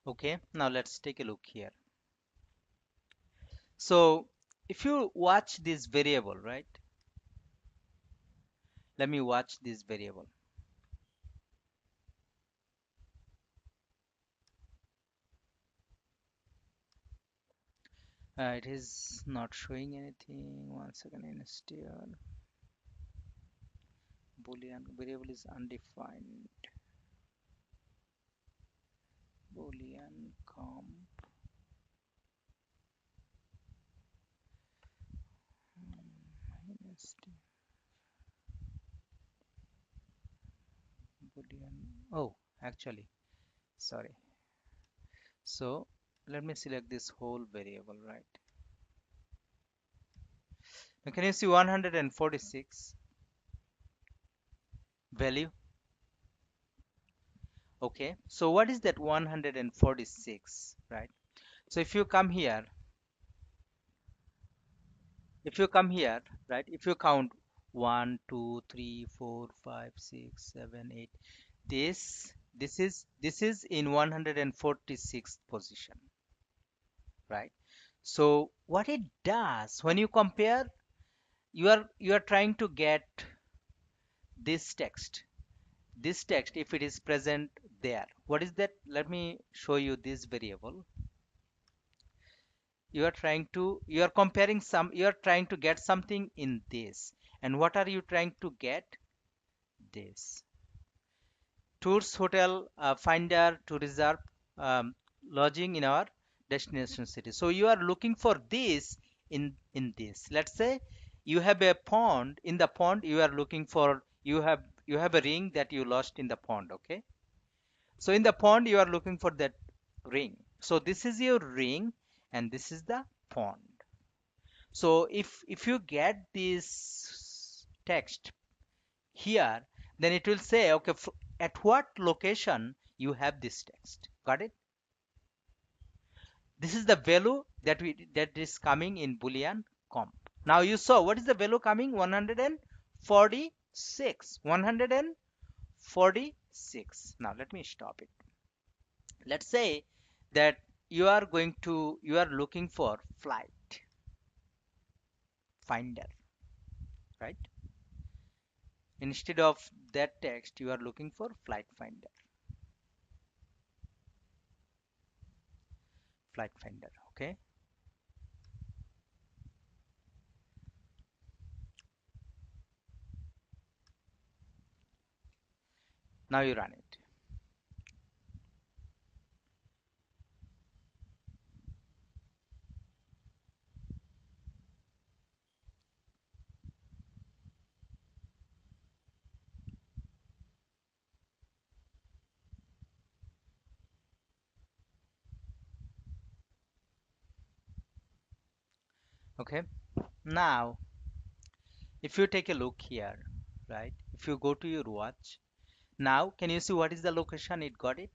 Okay, now let's take a look here. So if you watch this variable, right? Let me watch this variable. It is not showing anything. One second, instead boolean variable is undefined. Boolean comp instead boolean. Oh, actually, sorry. So let me select this whole variable, right? Now can you see 146 value? Okay, so what is that 146, right? So if you come here, right, if you count 1 2 3 4 5 6 7 8, this is in 146th position, right? So what it does when you compare, you are trying to get this text, if it is present there. What is that? Let me show you this variable. You are comparing some, you are trying to get something in this, and what are you trying to get? This tours, hotel, finder to reserve um, lodging in our destination city. So you are looking for this in this. Let's say you have a pond. In the pond you are looking for, you have a ring that you lost in the pond. Okay, so in the pond you are looking for that ring. So this is your ring and this is the pond. So if you get this text here, then it will say, okay, at what location you have this text. Got it? This is the value that is coming in Boolean comp. Now you saw what is the value coming? 146. 146. Now let me stop it. Let's say that you are looking for flight finder, right? Instead of that text, you are looking for flight finder. Flight finder. Okay. Now you run it. Okay. Now, if you take a look here, right? If you go to your watch, now can you see what is the location? It got it.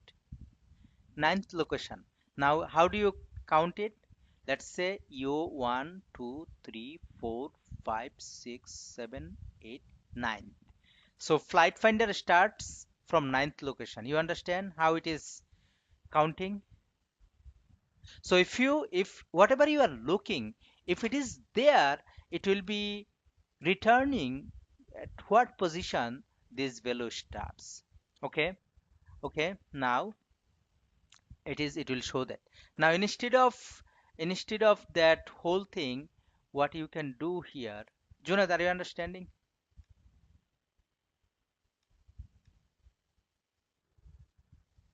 Ninth location. Now, how do you count it? Let's say you 1, 2, 3, 4, 5, 6, 7, 8, 9. So flight finder starts from ninth location. You understand how it is counting? So if whatever you are looking, if it is there, it will be returning at what position this value starts. Okay, okay. Now it will show that. Now instead of that whole thing, what you can do here, Junad, are you understanding?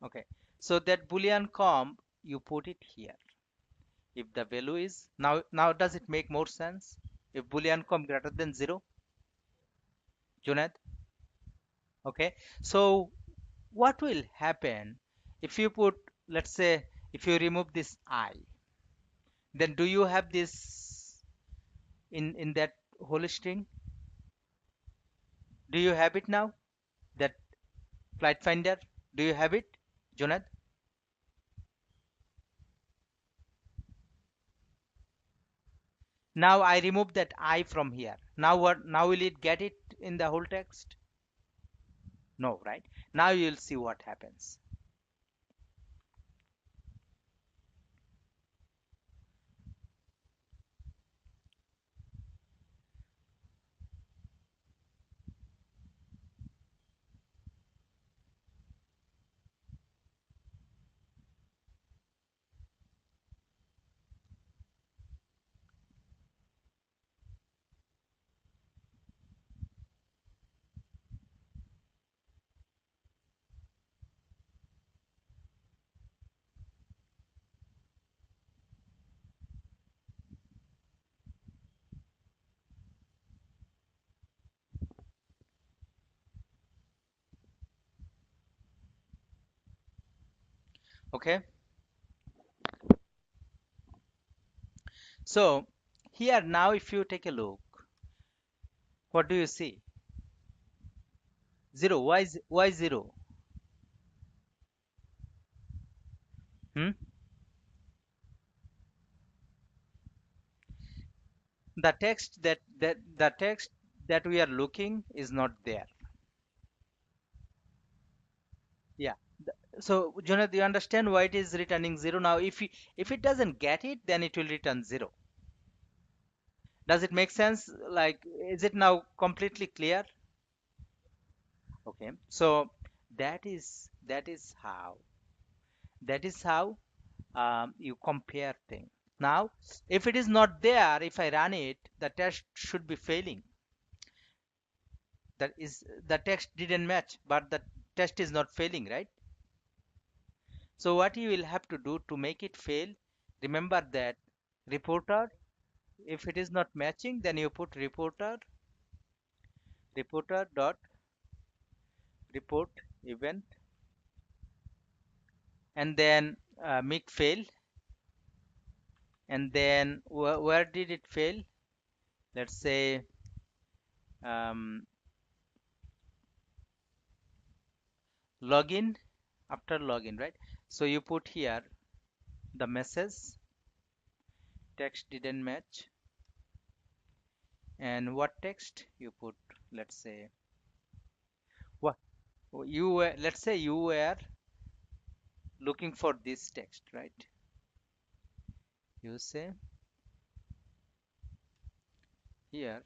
Okay, so that boolean comp, you put it here. If the value is, now does it make more sense? If boolean comp greater than 0, Junad? Okay, so what will happen if you put, let's say, if you remove this I, then do you have this in that whole string? Do you have it now, that flight finder? Do you have it, Junad? Now I remove that I from here. Now what? Now will it get it in the whole text? No, right? Now you'll see what happens. Okay, so here now if you take a look, what do you see? Zero. Why zero? Hmm? The text that we are looking is not there. Yeah. So Junaid, you understand why it is returning zero now? If it doesn't get it, then it will return zero. Does it make sense? Like, is it now completely clear? Okay. So that is how you compare things. Now, if it is not there, if I run it, the test should be failing. That is, the text didn't match, but the test is not failing, right? So what you will have to do to make it fail, remember that reporter, if it is not matching, then you put reporter dot report event, and then make fail, and then where did it fail? Let's say um, login, after login, right? So you put here the message text didn't match, and what text you put? Let's say what let's say you were looking for this text, right? You say here,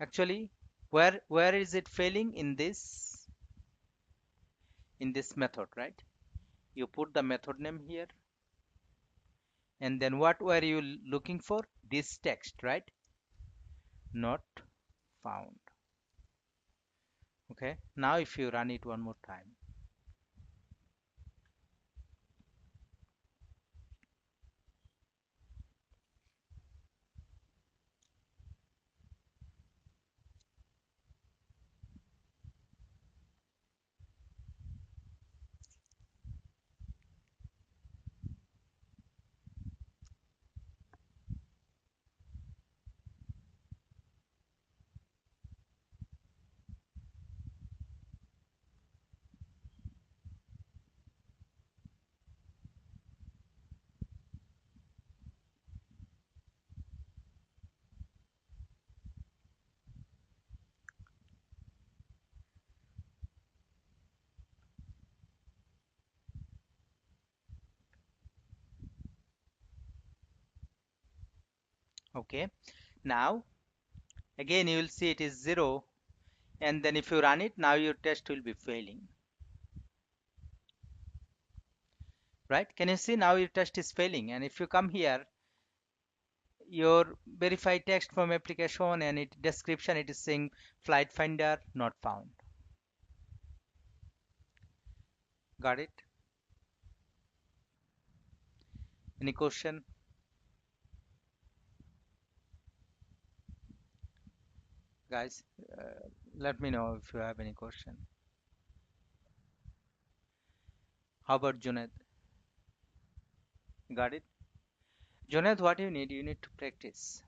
actually, where is it failing in this method, right? You put the method name here, and then what were you looking for? This text, right? Not found. Okay, now if you run it one more time. Okay, now again you will see it is zero, and then if you run it, now your test will be failing, right? Can you see now your test is failing? And if you come here, your verified text from application and it description, it is saying flight finder not found. Got it? Any question? Guys, let me know if you have any question. How about Junaid? Got it? Junaid, what you need to practice.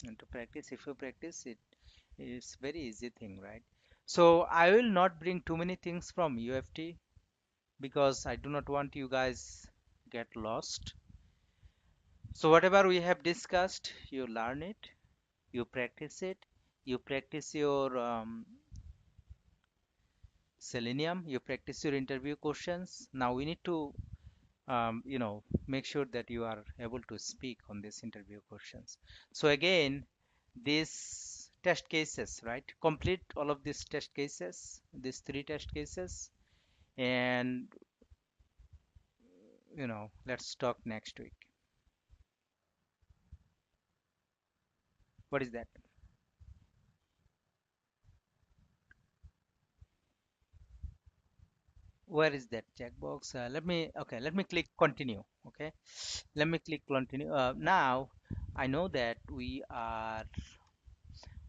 And to practice, if you practice it, it's very easy thing, right? So I will not bring too many things from UFT because I do not want you guys get lost. So whatever we have discussed, you learn it, you practice it, you practice your Selenium, you practice your interview questions. Now we need to make sure that you are able to speak on these interview questions. So again, these test cases, right? Complete all of these test cases, these three test cases, and let's talk next week. What is that? Where is that checkbox? Let me click continue. Okay, let me click continue. Now I know that we are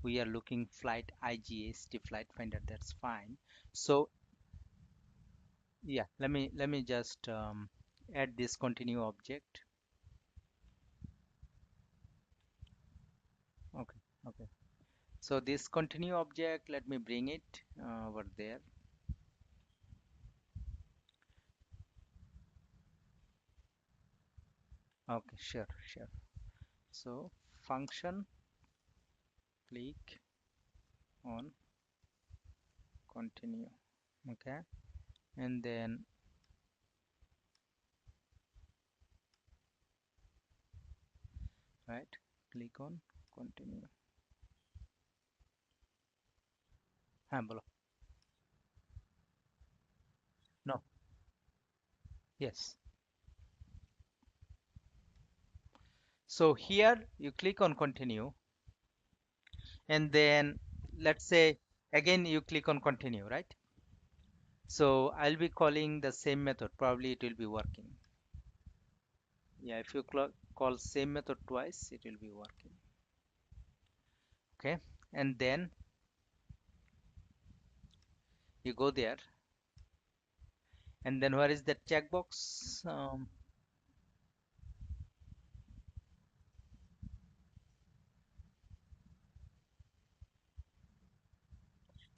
looking flight IGST flight finder. That's fine. So Yeah, let me just add this continue object. Okay, okay. So this continue object, let me bring it over there. Okay, sure, sure. So function, click on continue. Okay, and then right, click on continue. हाँ बोलो. No, yes. So here you click on continue, and then let's say again you click on continue, right? So I'll be calling the same method. Probably it will be working. Yeah, if you call same method twice, it will be working. Okay, and then you go there, and then where is that checkbox?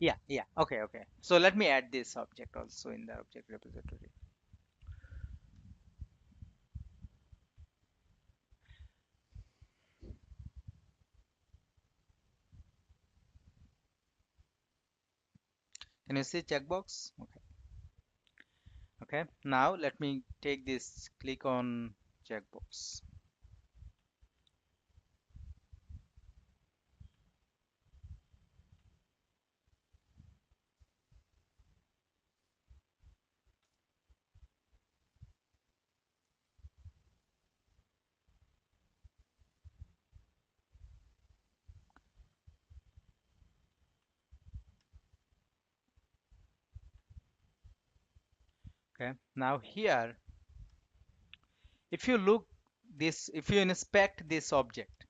Yeah, yeah. Okay, okay. So let me add this object also in the object repository. Can you see checkbox? Okay. Okay. Now let me take this, click on checkbox. Okay. Now here, if you look this, if you inspect this object,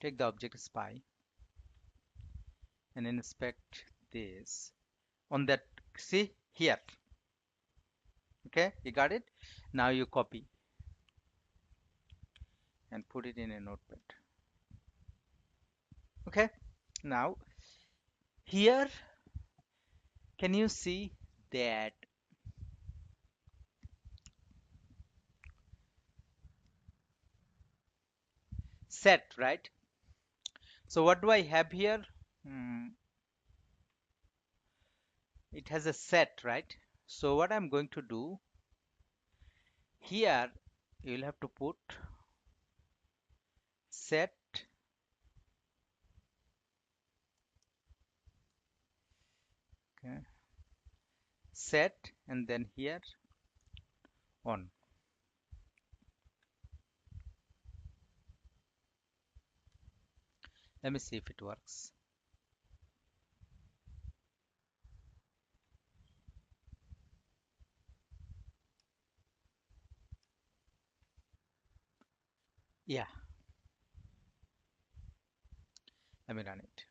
take the object spy and inspect this on that. See here. Okay, you got it. Now you copy and put it in a notepad. Okay. Now here, can you see that set, right? So what do I have here? Hmm, it has a set, right? So what I'm going to do here, you'll have to put set, okay, set, and then here on. Let me see if it works. Yeah, let me run it.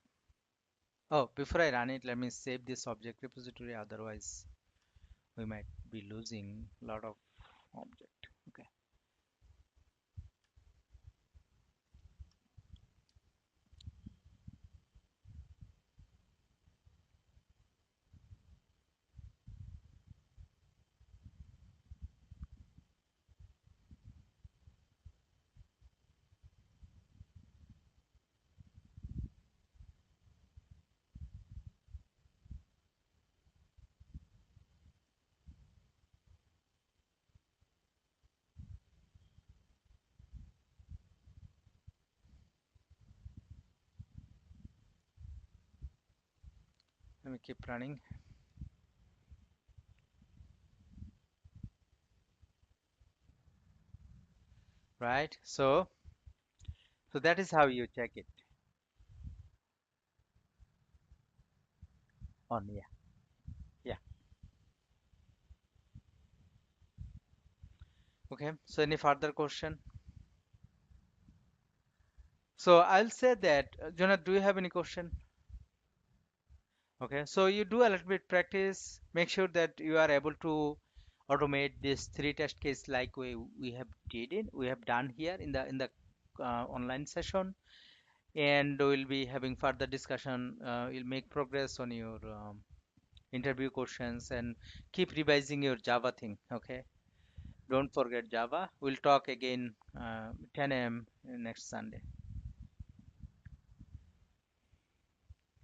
Oh, before I run it, let me save this object repository. Otherwise, we might be losing a lot of object. Okay. Let me keep running. Right. So that is how you check it on. Yeah. Yeah. Okay. So any further question? So I'll say that, Jonah, do you have any question? Okay, so you do a little bit practice. Make sure that you are able to automate this three test case like we have done here in the online session, and we'll be having further discussion. You'll make progress on your interview questions and keep revising your Java thing. Okay, don't forget Java. We'll talk again 10 a.m. next Sunday.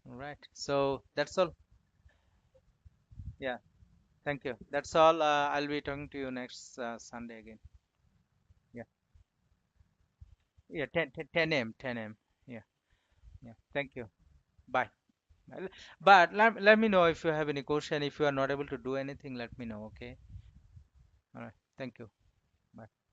All right. So that's all. Yeah. Thank you. That's all. I'll be talking to you next Sunday again. Yeah. Yeah. 10 a.m. 10 a.m. Yeah. Yeah. Thank you. Bye. Well, but let me know if you have any question. If you are not able to do anything, let me know. Okay. All right. Thank you. Bye.